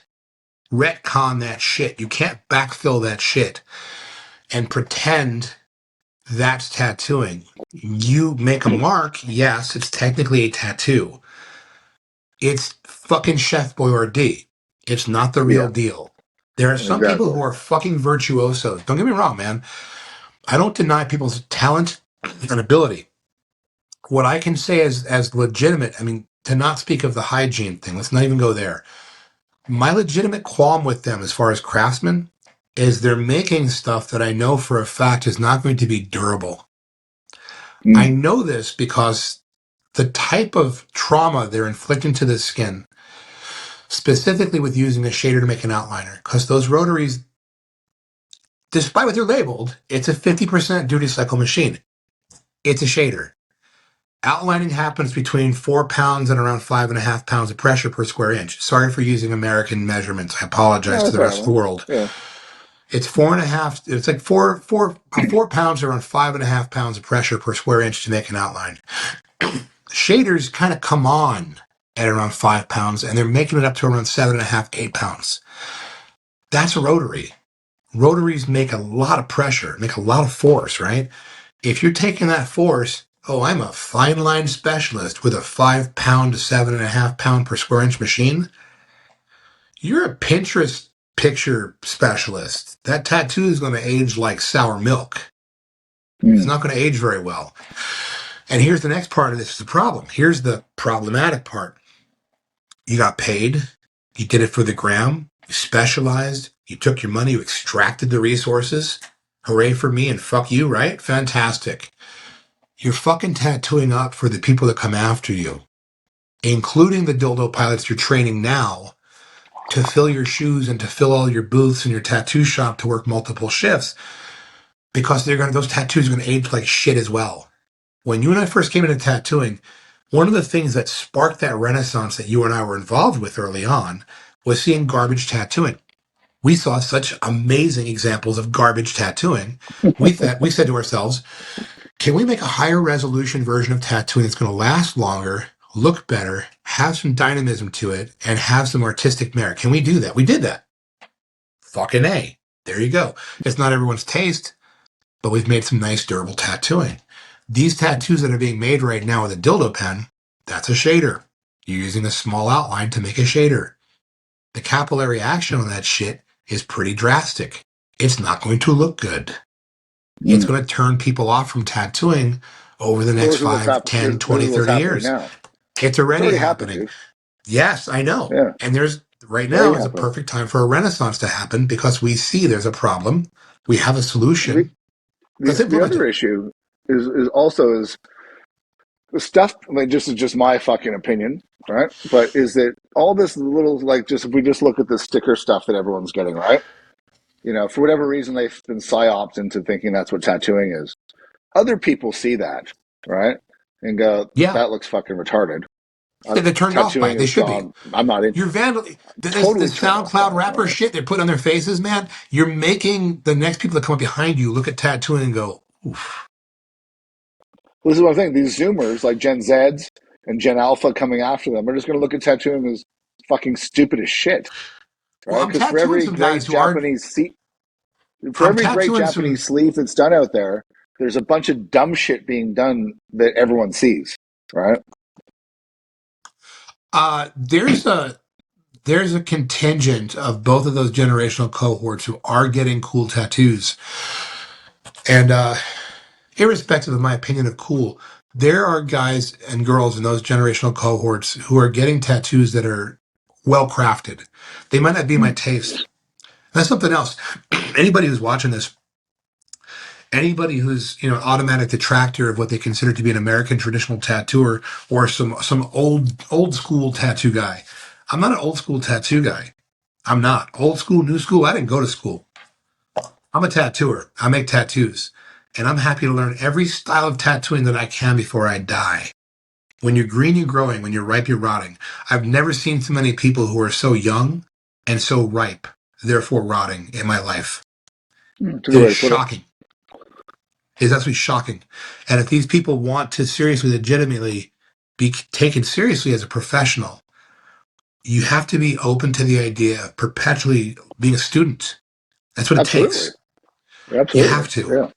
retcon that shit. You can't backfill that shit and pretend that's tattooing. You make a mark, yes, it's technically a tattoo. It's fucking Chef Boyardee. It's not the real yeah, deal. There are some people exactly. who are fucking virtuosos. Don't get me wrong, man. I don't deny people's talent and ability. What I can say as legitimate, I mean, to not speak of the hygiene thing, let's not even go there. My legitimate qualm with them as far as craftsmen is they're making stuff that I know for a fact is not going to be durable. I Mm. know this because the type of trauma they're inflicting to the skin specifically with using a shader to make an outliner, because those rotaries, despite what they're labeled, it's a 50% duty cycle machine. It's a shader. Outlining happens between 4 pounds and around 5.5 pounds of pressure per square inch. Sorry for using American measurements. I apologize No, to that's the all right, rest of the man. world. Yeah. It's 4.5. It's like 4 pounds, around 5.5 pounds of pressure per square inch to make an outline. Shaders kind of come on at around 5 pounds, and they're making it up to around 7.5, 8 pounds. That's a rotary. Rotaries make a lot of pressure, make a lot of force, right? If you're taking that force, oh, I'm a fine line specialist with a 5 pound to 7.5 pound per square inch machine. You're a Pinterest picture specialist. That tattoo is going to age like sour milk. It's Mm. not going to age very well. And here's the next part of this is the problem. Here's the problematic part. You got paid. You did it for the gram. You specialized. You took your money. You extracted the resources. Hooray for me and fuck you, right? Fantastic. You're fucking tattooing up for the people that come after you, including the dildo pilots you're training now to fill your shoes and to fill all your booths in your tattoo shop to work multiple shifts because those tattoos are going to age like shit as well. When you and I first came into tattooing, one of the things that sparked that renaissance that you and I were involved with early on was seeing garbage tattooing. We saw such amazing examples of garbage tattooing. We said to ourselves, can we make a higher resolution version of tattooing that's going to last longer, look better, have some dynamism to it, and have some artistic merit? Can we do that? We did that. Fucking A. There you go. It's not everyone's taste, but we've made some nice, durable tattooing. These tattoos that are being made right now with a dildo pen, that's a shader. You're using a small outline to make a shader. The capillary action on that shit is pretty drastic. It's not going to look good. It's Mm. going to turn people off from tattooing over the Well, next this is what's 5, happening. 10, This 20, is what's 30 happening years. now. It's It's already already happened, happening. dude. Yes, I know. Yeah, And there's right it's already now is a happening. perfect time for a renaissance to happen because we see there's a problem. We have a The solution. Let's the implement other it. issue is also is the stuff. I mean, just is just my fucking opinion, right? But is that all this little like just if we just look at the sticker stuff that everyone's getting, right? You know, for whatever reason they've been psyoped into thinking that's what tattooing is. Other people see that, right, and go, Yeah. "That looks fucking retarded." Yeah, they're turned off by Tattooing it. They is should be. gone. I'm not in. You're vandal. Totally This turned off by SoundCloud it, rapper right? shit they're putting on their faces, man. You're making the next people that come up behind you look at tattooing and go, oof. This is what I think. These Zoomers, like Gen Zs and Gen Alpha coming after them, are just going to look at tattooing as fucking stupid as shit, Well, right? I'm Because tattooing some guys who are. for I'm every great tattooing some. Japanese sleeve that's done out there, there's a bunch of dumb shit being done that everyone sees, right? There's a contingent of both of those generational cohorts who are getting cool tattoos, and irrespective of my opinion of cool, there are guys and girls in those generational cohorts who are getting tattoos that are well crafted. They might not be my Mm. taste. That's something else. Anybody who's watching this, anybody who's automatic detractor of what they consider to be an American traditional tattooer or some old school tattoo guy. I'm not an old school tattoo guy. I'm not old school, new school. I didn't go to school. I'm a tattooer. I make tattoos, and I'm happy to learn every style of tattooing that I can before I die. When you're green, you're growing. When you're ripe, you're rotting. I've never seen so many people who are so young and so ripe, therefore rotting in my life. It's a good It way is to put it. shocking. Is absolutely shocking. And if these people want to seriously, legitimately be taken seriously as a professional, you have to be open to the idea of perpetually being a student. That's what it Absolutely, takes. You absolutely, have to. yeah,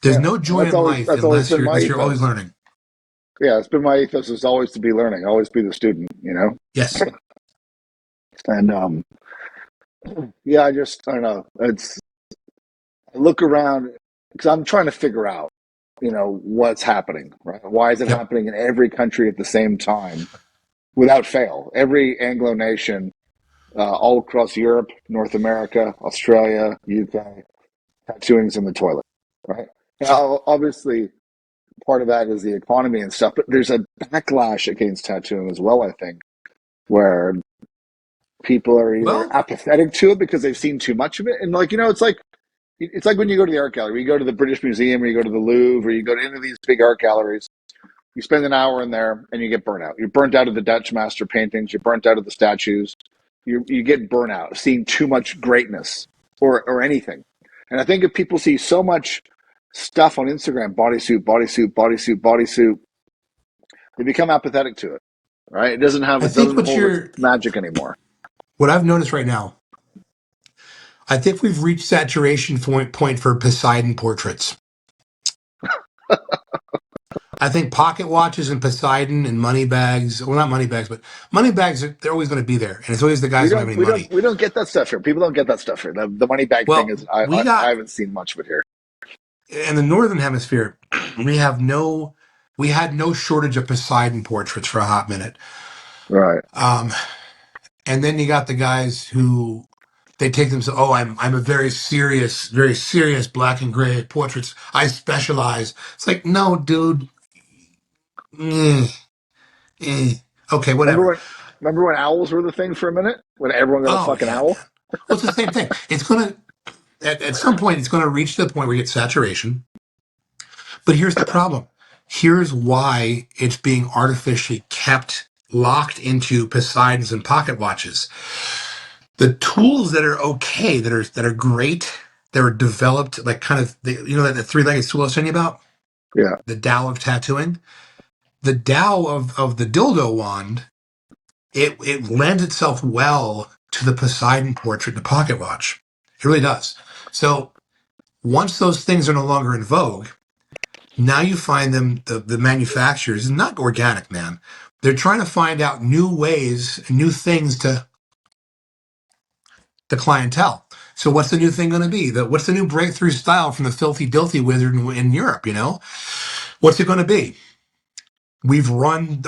There's yeah. no And joy in life that's always unless been my you're always ethos. learning. Yeah, it's been my ethos is always to be learning, always be the student, you know. Yes. And yeah, I don't know. I look around because I'm trying to figure out, you know, what's happening, right? Why is it Yep. happening in every country at the same time without fail? Every Anglo nation, all across Europe, North America, Australia, UK, tattooing's in the toilet, right? Now, obviously, part of that is the economy and stuff, but there's a backlash against tattooing as well, I think, where People are either Well, apathetic to it because they've seen too much of it, and like it's like when you go to the art gallery, you go to the British Museum, or you go to the Louvre, or you go to any of these big art galleries. You spend an hour in there, and you get burnt out. You're burnt out of the Dutch master paintings. You're burnt out of the statues. You get burnt out seeing too much greatness or anything. And I think if people see so much stuff on Instagram, bodysuit, bodysuit, bodysuit, bodysuit, they become apathetic to it. Right? I It think doesn't hold its magic anymore. what I've noticed right now, I think we've reached saturation point for Poseidon portraits. I think pocket watches and Poseidon and money bags, well, not money bags, but money bags, they're always going to be there. And it's always the guys who don't have any money. We don't get that stuff here. People don't get that stuff here. The money bag thing Well, is we I got, haven't seen much of it here. in the Northern Hemisphere, we have no, we had no shortage of Poseidon portraits for a hot minute. Right. Um, and then you got the guys who they take themselves. Oh, I'm a very serious black and gray portraits. I specialize. It's like, no, dude. Eh, eh. Okay, Remember whatever. when remember when owls were the thing for a minute? When everyone got a Oh fucking yeah, owl? man. Well, it's the same thing. It's gonna at some point it's gonna reach the point where you get saturation. But here's the problem. Here's why it's being artificially kept locked into Poseidons and pocket watches. The tools that are okay, that are great, that are developed like kind of the three-legged stool I was telling you about, Yeah. the Tao of tattooing, the Tao of the dildo wand. It lends itself well to the Poseidon portrait, the pocket watch. It really does. So once those things are no longer in vogue, now you find them, the manufacturers, not organic, man. They're trying to find out new ways, new things to the clientele. So what's the new thing going to be? What's the new breakthrough style from the filthy, dilthy wizard in Europe? What's it going to be? We've run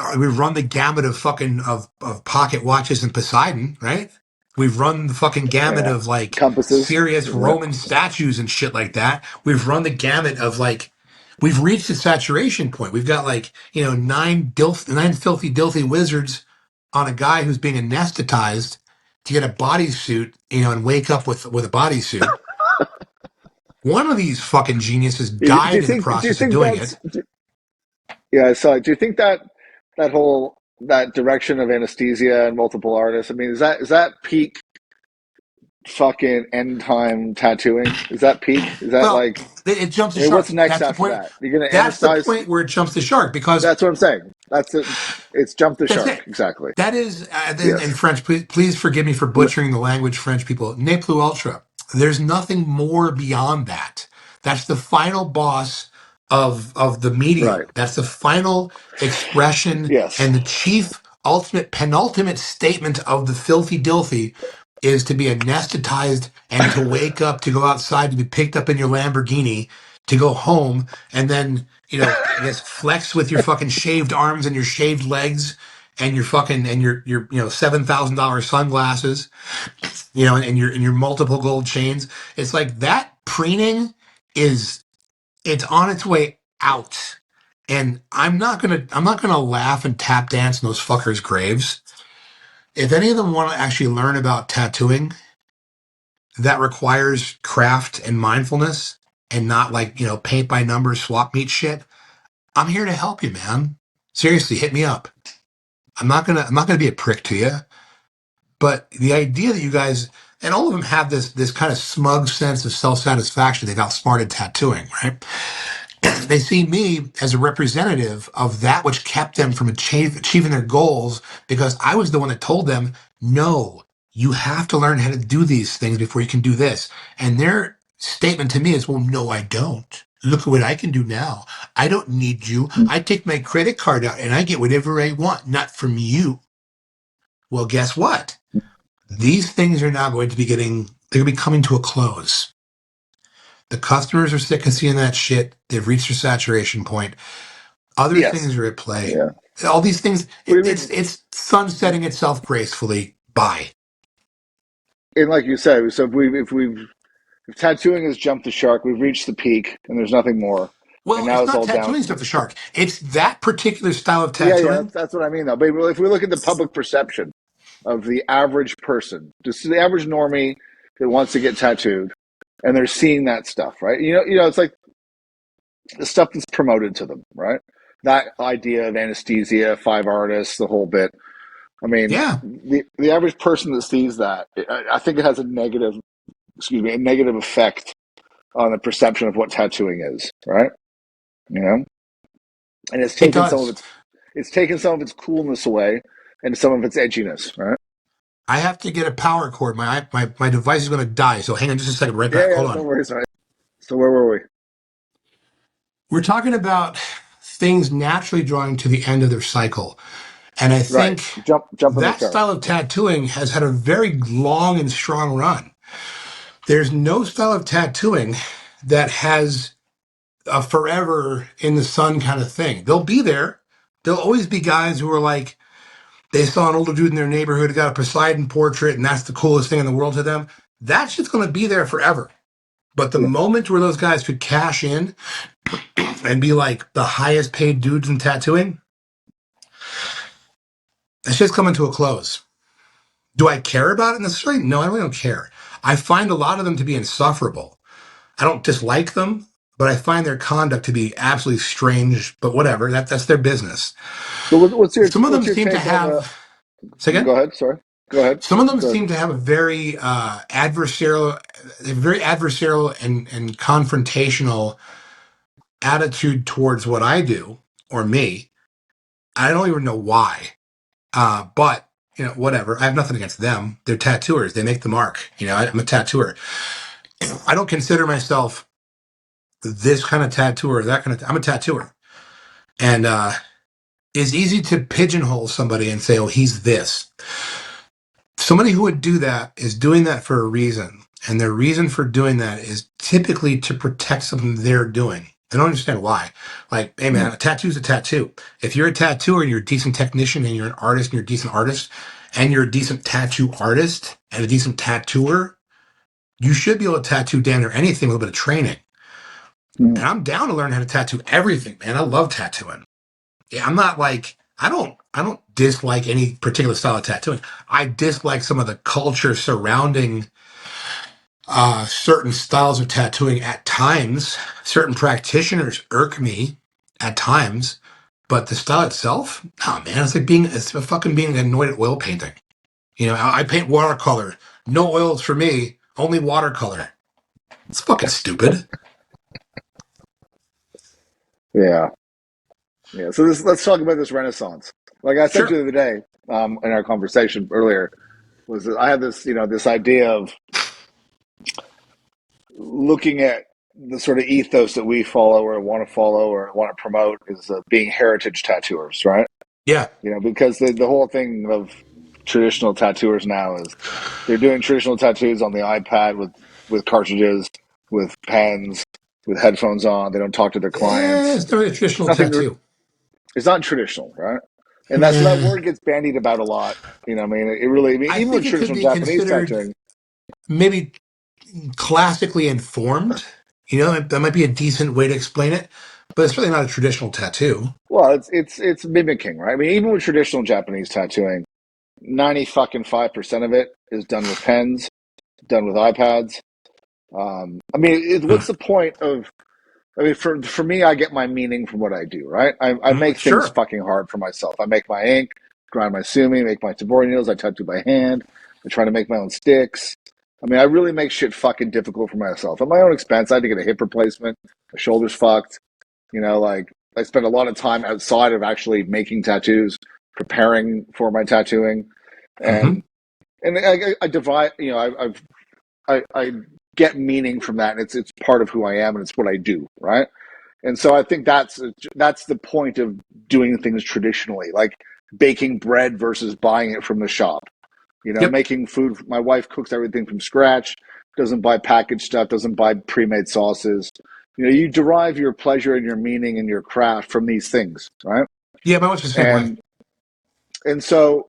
the gamut of fucking of pocket watches and Poseidon, right? We've run the fucking gamut Yeah. of like Compasses. serious Yeah. Roman statues and shit like that. We've run the gamut of like we've reached a saturation point. We've got like, nine filthy dilthy wizards on a guy who's being anesthetized to get a bodysuit, and wake up with a bodysuit. One of these fucking geniuses died in the Do you process of think doing that's it. yeah, so do you think that that direction of anesthesia and multiple artists, I mean, is that peak fucking end time tattooing? Is that peak? Is that Well, like it jumps the I mean, what's shark. next That's the after point. that? You're gonna That's the anesthetize. point where it jumps the shark because That's what I'm saying. That's it. It's jump the that's shark. it. Exactly. That is, in Yes. French, please forgive me for butchering the language, French people. Ne plus ultra. There's nothing more beyond that. That's the final boss of the medium. Right. That's the final expression Yes. and the chief, ultimate, penultimate statement of the filthy dilthy is to be anesthetized and to wake up, to go outside, to be picked up in your Lamborghini, to go home, and then, I guess flex with your fucking shaved arms and your shaved legs and your fucking and your $7,000 sunglasses, and your multiple gold chains. It's like that preening is it's on its way out. And I'm not gonna laugh and tap dance in those fuckers' graves. If any of them want to actually learn about tattooing that requires craft and mindfulness and not like, paint by numbers swap meet shit, I'm here to help you, man. Seriously, hit me up. I'm not gonna be a prick to you. But the idea that you guys and all of them have this kind of smug sense of self-satisfaction, they've outsmarted tattooing, right? They see me as a representative of that which kept them from achieving their goals because I was the one that told them, no, you have to learn how to do these things before you can do this. And their statement to me is, well, no, I don't. Look at what I can do now. I don't need you. I take my credit card out and I get whatever I want, not from you. Well, guess what? These things are now going to be they're going to be coming to a close. The customers are sick of seeing that shit. They've reached their saturation point. Other Yes. things are at play. Yeah. All these things, We it's sunsetting itself gracefully. Bye. and like you said, so if tattooing has jumped the shark, we've reached the peak, and there's nothing more, and Well, now it's it's not all down. tattooing stuff, the shark. It's that particular style of Yeah, yeah, tattooing. that's what I mean though. But if we look at the public perception of the average person, just the average normie that wants to get tattooed, and they're seeing that stuff, right? It's like the stuff that's promoted to them, right? That idea of anesthesia, 5 artists, the whole bit. I mean, Yeah. the average person that sees that, I think it has a negative effect on the perception of what tattooing is, right? You know, and It does. it's taken some of its coolness away and some of its edginess, right? I have to get a power cord. My device is going to die. So hang on just a second. Right Yeah, back. yeah, Hold no on. worries, right? So where were we? We're talking about things naturally drawing to the end of their cycle. And I Right, think jump in the that car. style of tattooing has had a very long and strong run. There's no style of tattooing that has a forever in the sun kind of thing. They'll be there. There'll always be guys who are like, they saw an older dude in their neighborhood who got a Poseidon portrait, and that's the coolest thing in the world to them. That shit's going to be there forever. But the Yeah. moment where those guys could cash in and be like the highest paid dudes in tattooing, that shit's coming to a close. Do I care about it necessarily? No, I really don't care. I find a lot of them to be insufferable. I don't dislike them, but I find their conduct to be absolutely strange. But whatever, that's their business. So Some of them what's your seem to take on the? have. Say again. Go ahead. Sorry. Go ahead. Some of them Go ahead. seem to have a very adversarial and confrontational attitude towards what I do or me. I don't even know why. But whatever. I have nothing against them. They're tattooers. They make the mark. I'm a tattooer. I don't consider myself this kind of tattooer, that kind of. I'm a tattooer, and it's easy to pigeonhole somebody and say, "Oh, he's this." Somebody who would do that is doing that for a reason, and their reason for doing that is typically to protect something they're doing. I don't understand why. Like, hey Mm, man, a tattoo's a tattoo. If you're a tattooer and you're a decent technician and you're an artist and you're a decent artist and you're a decent tattoo artist and a decent tattooer, you should be able to tattoo down or anything with a little bit of training. mm. And I'm down to learn how to tattoo everything, man. I love tattooing. Yeah, I'm not like I don't dislike any particular style of tattooing. I dislike some of the culture surrounding certain styles of tattooing at times. Certain practitioners irk me at times, but the style itself, oh man, it's fucking being annoyed at oil painting. I paint watercolor. No oils for me, only watercolor. It's fucking stupid. Yeah. Yeah. So let's talk about this Renaissance. Like I said to Sure. you the other day, in our conversation earlier, was that I had this idea of looking at the sort of ethos that we follow or want to promote is being heritage tattooers, right? Yeah. Because the whole thing of traditional tattooers now is they're doing traditional tattoos on the iPad with cartridges, with pens, with headphones on. They don't talk to their clients. It's not a It's traditional nothing. tattoo. It's not traditional, right? And so that Eh, word gets bandied about a lot. I mean, it really. I mean, I even with think it could traditional be Japanese considered tattooing. maybe classically informed. That might be a decent way to explain it, but it's really not a traditional tattoo. Well, it's mimicking, right? I mean, even with traditional Japanese tattooing, 90 fucking 5% of it is done with pens, done with iPads. I mean, Uh, what's the point of? I mean, for me, I get my meaning from what I do, right? I make things sure. fucking hard for myself. I make my ink, grind my sumi, make my tabori needles. I tattoo by hand. I try to make my own sticks. I mean, I really make shit fucking difficult for myself at my own expense. I had to get a hip replacement. My shoulder's fucked. Like I spend a lot of time outside of actually making tattoos, preparing for my tattooing, Hmm. and I divide. I get meaning from that, and it's part of who I am, and it's what I do, right? And so I think that's the point of doing things traditionally, like baking bread versus buying it from the shop. Yep. Making food. My wife cooks everything from scratch, doesn't buy packaged stuff, doesn't buy pre-made sauces. You derive your pleasure and your meaning and your craft from these things, right? Yeah, my wife's the same way. And and so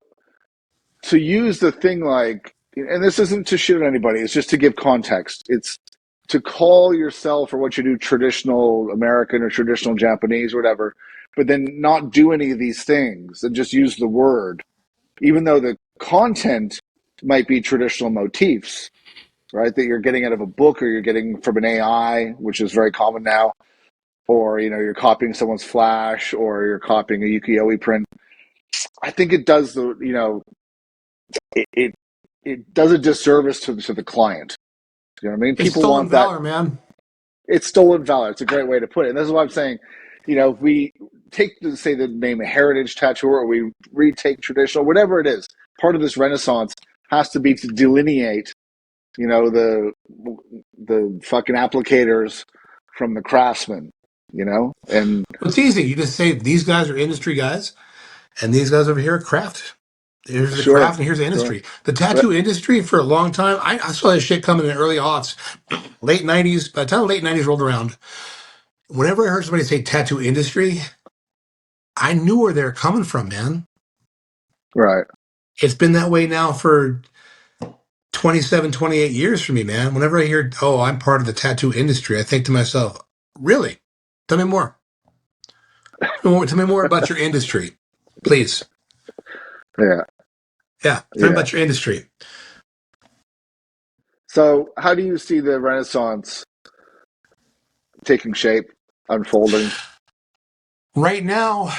to use the thing like, and this isn't to shit on anybody, it's just to give context. It's to call yourself or what you do traditional American or traditional Japanese or whatever, but then not do any of these things and just use the word, even though content might be traditional motifs, right? That you're getting out of a book or you're getting from an AI, which is very common now, or you're copying someone's flash or you're copying a ukiyo-e print. I think it does it does a disservice to the client. You know what I mean? It's People stolen want that. valor, man. It's stolen valor. It's a great way to put it. And this is what I'm saying. If we take, say, the name heritage tattoo, or we retake traditional, whatever it is, part of this renaissance has to be to delineate, the fucking applicators from the craftsmen, and It's easy. You just say these guys are industry guys, and these guys over here are craft. Here's the sure, craft, and here's the sure, industry. The but tattoo industry for a long time, I saw this shit coming in the early aughts, late 90s. By the time the late 90s rolled around, whenever I heard somebody say tattoo industry, I knew where they're coming from, man. right. It's been that way now for 27, 28 years for me, man. Whenever I hear, oh, I'm part of the tattoo industry, I think to myself, really? Tell me more. Tell me more about your industry, please. Yeah, Yeah, tell me yeah. about your industry. So, how do you see the Renaissance taking shape, unfolding? Right now,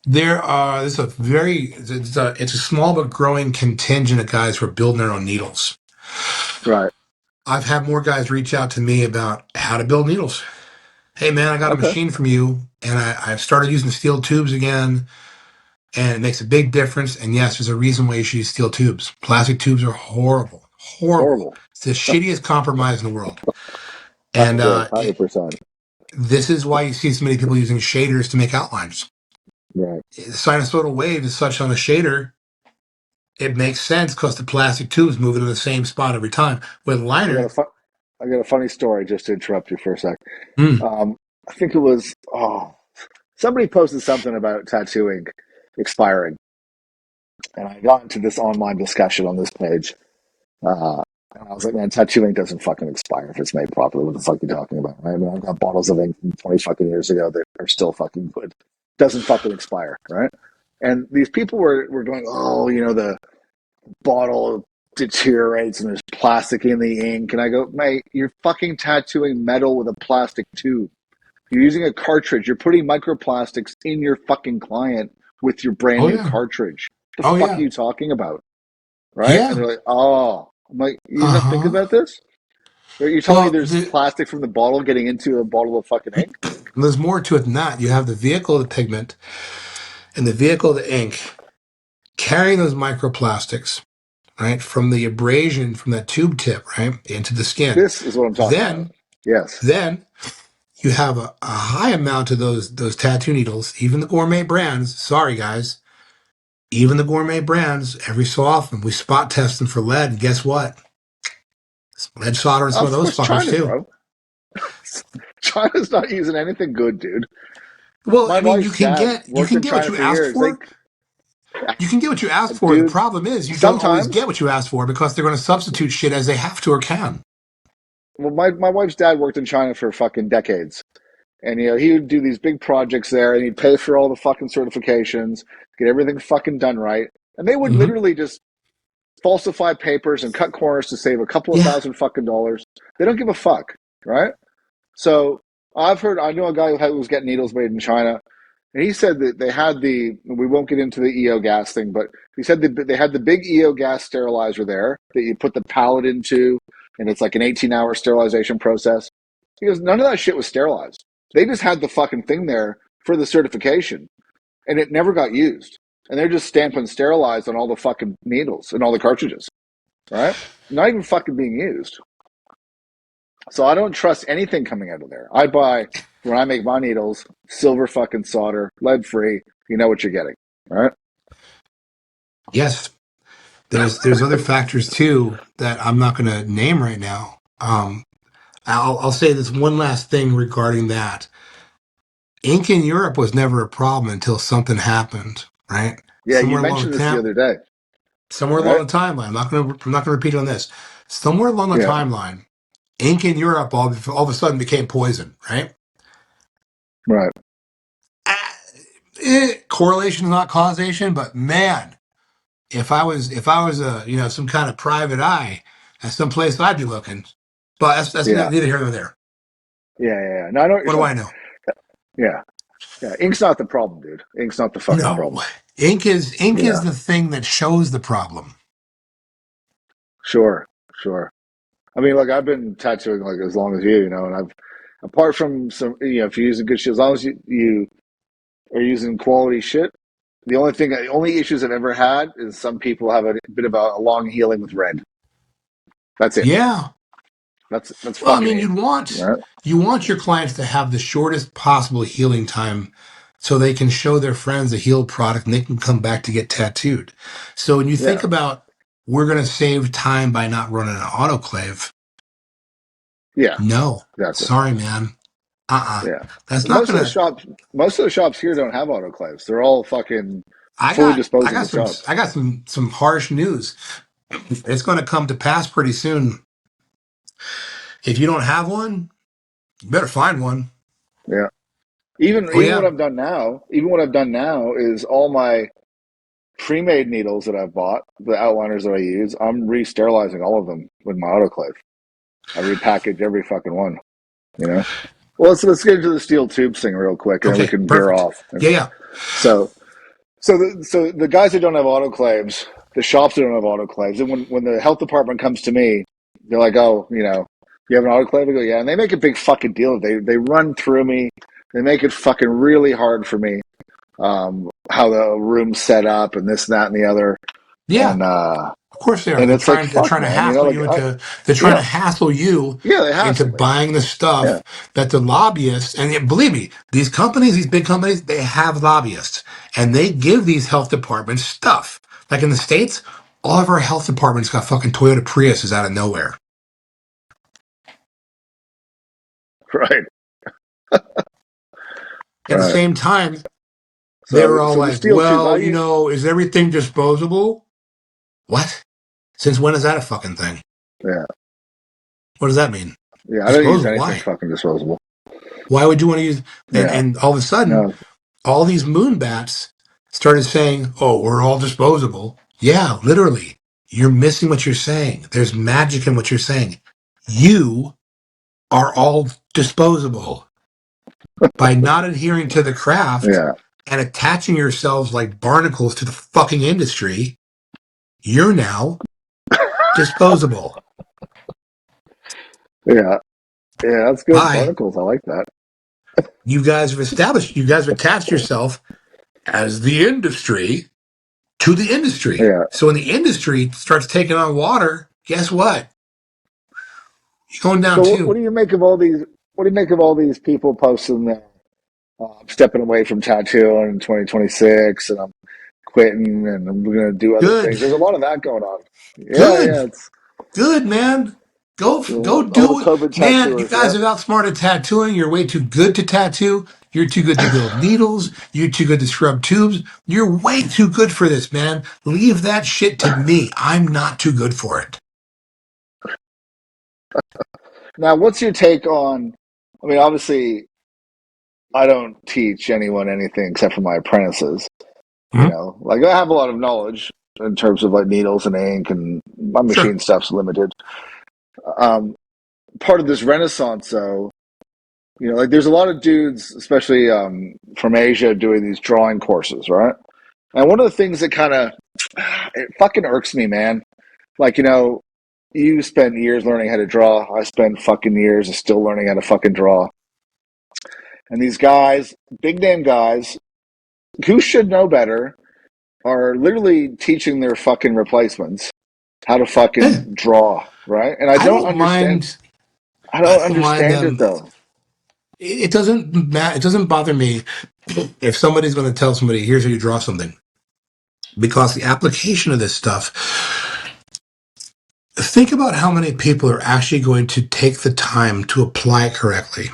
there's a it's a small but growing contingent of guys who are building their own needles. Right. I've had more guys reach out to me about how to build needles. Hey man, I got a Okay. machine from you, and I've started using steel tubes again, and it makes a big difference. And yes, there's a reason why you should use steel tubes. Plastic tubes are horrible, horrible. Horrible. It's the shittiest compromise in the world. And 100%. this is why you see so many people using shaders to make outlines. Right. The sinusoidal wave is such on a shader, it makes sense because the plastic tubes move in the same spot every time. With I got a liner, I got a funny story just to interrupt you for a sec. mm, I think it was somebody posted something about tattooing expiring, and I got into this online discussion on this page. And I was like, man, tattoo ink doesn't fucking expire if it's made properly. What the fuck are you talking about? Right? I mean, I've got bottles of ink from 20 fucking years ago that are still fucking good. Doesn't fucking expire, right? And these people were going, oh, the bottle deteriorates and there's plastic in the ink. And I go, mate, you're fucking tattooing metal with a plastic tube. You're using a cartridge. You're putting microplastics in your fucking client with your brand oh new yeah, cartridge. What the oh fuck are yeah, you talking about? Right? And yeah, they're like, oh. I'm like, you uh not think huh. about this? You're telling me Well, there's plastic from the bottle getting into a bottle of fucking ink? there's more to it than that. You have the vehicle of the pigment and the vehicle of the ink carrying those microplastics, right, from the abrasion from that tube tip, right, into the skin. This is what I'm talking about. Then, Yes. then you have a high amount of those tattoo needles, even the gourmet brands. Sorry, guys. Even the gourmet brands, every so often, we spot test them for lead. And guess what? Lead solder and some of Of those course, fuckers, China, too. bro. China's not using anything good, dude. Well, My I mean, wife's dad you worked can in get what China you for ask years. for. You can get what you ask for. The Dude, problem is you don't always sometimes, get what you ask for because they're going to substitute shit as they have to or can. well, my wife's dad worked in China for fucking decades. And, he would do these big projects there and he'd pay for all the fucking certifications, get everything fucking done right. And they would Hmm. literally just falsify papers and cut corners to save a couple of Yeah. thousand fucking dollars. They don't give a fuck, right? So I know a guy who was getting needles made in China, and he said that they had we won't get into the EO gas thing, but he said that they had the big EO gas sterilizer there that you put the pallet into, and it's like an 18-hour sterilization process. He goes, none of that shit was sterilized. They just had the fucking thing there for the certification, and it never got used. And they're just stamping sterilized on all the fucking needles and all the cartridges, right? Not even fucking being used. So I don't trust anything coming out of there. I buy, when I make my needles, silver fucking solder, lead free. You know what you're getting, right? Yes. There's other factors too that I'm not going to name right now. I'll say this one last thing regarding that. Ink in Europe was never a problem until something happened, right? Yeah, you Somewhere along the mentioned this the tap, other day, somewhere along right? the timeline. I'm not going to repeat on this. Somewhere along the Yeah, timeline, ink in Europe all of a sudden became poison, right? right. Correlation is not causation, but man, if I was a some kind of private eye at some place I'd be looking. But that's Yeah, neither here nor there. yeah. No, I know what you're What do I saying. know? Yeah, yeah. Ink's not the problem, dude. Ink's not the fucking No. problem. Ink is Yeah, the thing that shows the problem. sure, sure. I mean, like I've been tattooing like as long as you, and I've apart from some, if you're using good shit, as long as you are using quality shit. The only issues I've ever had is some people have a bit of a long healing with red. That's it. Yeah. That's Well, I fucking mean, it. Right? you want your clients to have the shortest possible healing time so they can show their friends a healed product and they can come back to get tattooed. So when you think Yeah, about we're going to save time by not running an autoclave, yeah, no. exactly. Sorry, man. Uh-uh. Yeah. That's not Most of going the to shops, most of the shops here don't have autoclaves. They're all fucking I fully got I got disposable some shops. I got some harsh news. It's going to come to pass pretty soon. If you don't have one, you better find one. Yeah. Even Oh even what yeah. I've done now is all my pre-made needles that I've bought, the outliners that I use, I'm re-sterilizing all of them with my autoclave. I repackage every fucking one, you know? Well, let's get into the steel tubes thing real quick, and then we Okay, can veer perfect. off. Yeah, yeah. So, so the guys that don't have autoclaves, the shops that don't have autoclaves, and when the health department comes to me, they're like, "Oh, you have an autoclave?" I go, "Yeah," and they make a big fucking deal. They run through me. They make it fucking really hard for me. How the room's set up and this, and that, and the other, Yeah. and Of course they are. and They're it's like, trying. They're fuck, trying to man, hassle like, you into. They're trying to yeah, hassle you yeah, they into hassle me. buying the Yeah, stuff that the lobbyists. And believe me, these companies, these big companies, they have lobbyists, and they give these health departments stuff. Like in the states, all of our health departments got fucking Toyota Priuses out of nowhere. right, At the right. same time, they were So, all so the like, steel tubes, I "Well, use, is everything disposable?" What? Since when is that a fucking thing? yeah, What does that mean? yeah. I don't use Disposable? anything Why? fucking disposable. Why would you want to use? Yeah, And all of a sudden, no, all these moon bats started saying, "Oh, we're all disposable." Yeah, literally. You're missing what you're saying. There's magic in what you're saying. You are all disposable by not adhering to the craft yeah, and attaching yourselves like barnacles to the fucking industry. You're now disposable. yeah, yeah. That's good. Bye. Barnacles, I like that. You guys have attached yourself as the industry to the industry. Yeah. So when the industry starts taking on water, guess what? You're going down So, what too. do you make of all these? What do you make of all these people posting that I'm stepping away from tattooing in 2026, and I'm quitting, and I'm going to do other Good, things? There's a lot of that going on. Yeah, good, yeah. It's good, man. Go all the do it, COVID man. You tattooers. guys Yeah. have outsmarted tattooing. You're way too good to tattoo. You're too good to build needles. You're too good to scrub tubes. You're way too good for this, man. Leave that shit to me. I'm not too good for it. Now, what's your take on? I mean, obviously, I don't teach anyone anything except for my apprentices. Mhm. Like I have a lot of knowledge in terms of like needles and ink, and my Sure. machine stuff's limited. Um, Part of this renaissance, though, like there's a lot of dudes, especially from Asia, doing these drawing courses, right? And one of the things that kind of it fucking irks me, man. Like you spent years learning how to draw. I spent fucking years still learning how to fucking draw. And these guys, big name guys, who should know better, are literally teaching their fucking replacements how to Hey, fucking draw, right? And I don't mind. I I don't don't mind understand it them. though. It doesn't matter. It doesn't bother me if somebody's going to tell somebody, "Here's how you draw something," because the application of this stuff. Think about how many people are actually going to take the time to apply it correctly,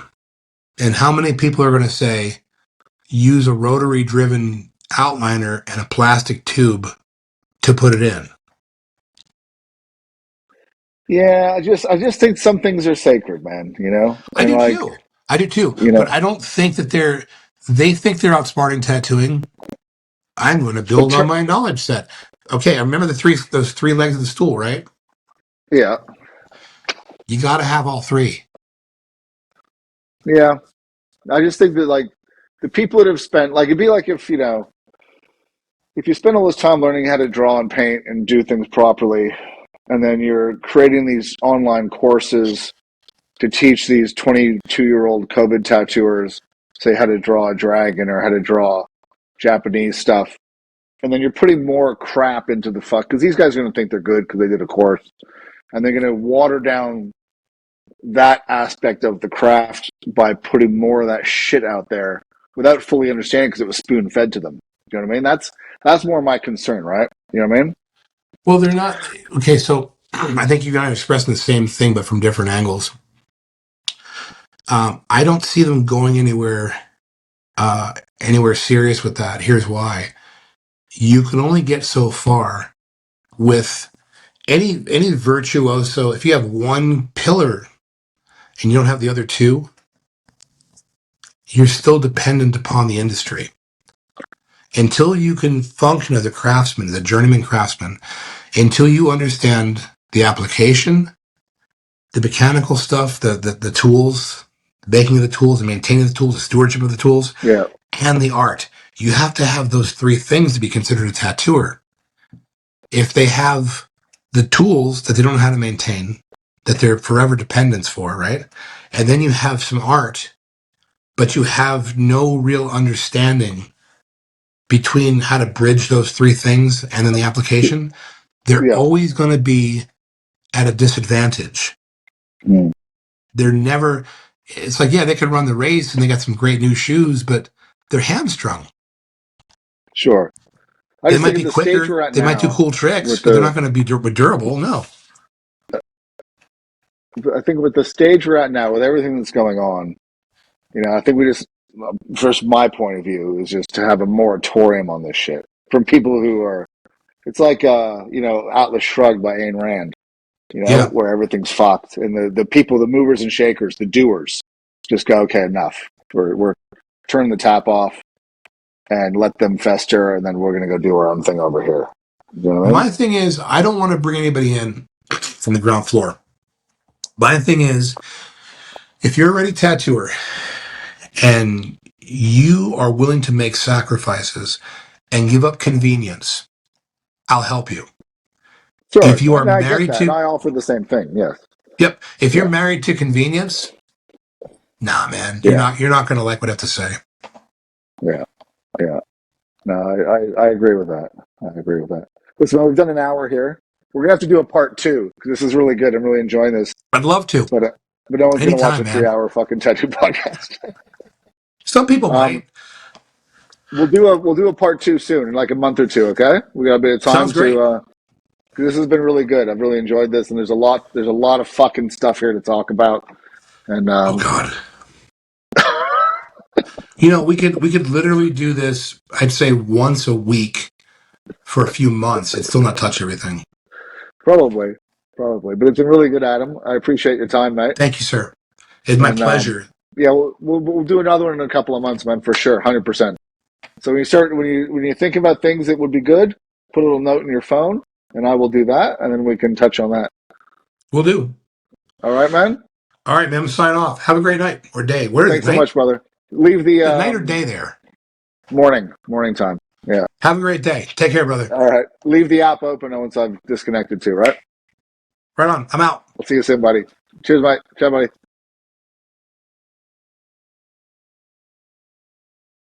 and how many people are going to say, "Use a rotary driven outliner and a plastic tube to put it in." Yeah, I just think some things are sacred, man, I And do like, too. I do too. you But know, I don't think that they think they're outsmarting tattooing. I'm going to but build on my knowledge set. Okay, I remember those three legs of the stool, right? Yeah, You got to have all three. yeah. I just think that like the people that have spent like it'd be like if if you spend all this time learning how to draw and paint and do things properly, and then you're creating these online courses to teach these 22-year-old COVID tattooers, say, how to draw a dragon or how to draw Japanese stuff. And then you're putting more crap into the fuck because these guys are going to think they're good because they did a course, and they're going to water down that aspect of the craft by putting more of that shit out there without fully understanding because it was spoon fed to them. You know what I mean? That's more my concern, right? You know what I mean? Well, they're not. Okay, so I think you guys are expressing the same thing, but from different angles. I don't see them going anywhere serious with that. Here's why: you can only get so far with any virtuoso. If you have one pillar and you don't have the other two, you're still dependent upon the industry. Until you can function as a craftsman, as a journeyman craftsman, until you understand the application, the mechanical stuff, the tools, the making of the tools, the maintaining the tools, the stewardship of the tools, Yeah, and the art. You have to have those three things to be considered a tattooer. If they have the tools that they don't know how to maintain, that they're forever dependents for, right? And then you have some art, but you have no real understanding between how to bridge those three things and then the application, they're yeah. always going to be at a disadvantage. Mm. They're never, it's like, yeah, they could run the race and they got some great new shoes, but they're hamstrung. Sure. I They just might think at be the stage quicker, we're at they might do now cool tricks, with but they're not the going to be durable. No. I think with the stage we're at now with everything that's going on, I think we just first my point of view is just to have a moratorium on this shit from people who are it's like Atlas Shrugged by Ayn Rand, Yeah. where everything's fucked and the people, the movers and shakers, the doers just go, okay, enough. We're turning the tap off and let them fester and then we're gonna go do our own thing over here. You know what I mean? My thing is, I don't want to bring anybody in from the ground floor. My thing is, if you're a ready tattooer and you are willing to make sacrifices and give up convenience, I'll help you. If Sure. you are I get married that. And to, I offer the same thing, yes. yep, if you're Yeah. married to convenience, nah, man, you're Yeah. not you're not going to like what I have to say. Yeah. Yeah. No, I agree with that. I agree with that. Listen, we've done an hour here. We're gonna have to do a part two because this is really good. I'm really enjoying this, I'd love to. but uh, but no one's gonna watch Anytime, a man. 3 hour fucking tattoo podcast. Some people um, might. we'll do a part two soon in like a month or two. Okay, we got a bit of time Sounds to. great. This has been really good. I've really enjoyed this, and there's a lot of fucking stuff here to talk about. And Oh God. We could literally do this, I'd say once a week for a few months and still not touch everything. probably, probably, but it's been really good, Adam. I appreciate your time, mate. Thank you, sir. It's my And pleasure. yeah, we'll do another one in a couple of months, man, for sure, 100%. So when you think about things that would be good, put a little note in your phone, and I will do that, and then we can touch on that. We'll do. All right, man. All right, man. Sign off. Have a great night or day. Where is it? Thanks so Night? much, brother. Leave the Is it night or day there? morning time. Yeah. Have a great day. Take care, brother. All right. Leave the app open once I've disconnected too. Right. Right on. I'm out. I'll see you soon, buddy. Cheers, mate. Ciao, buddy.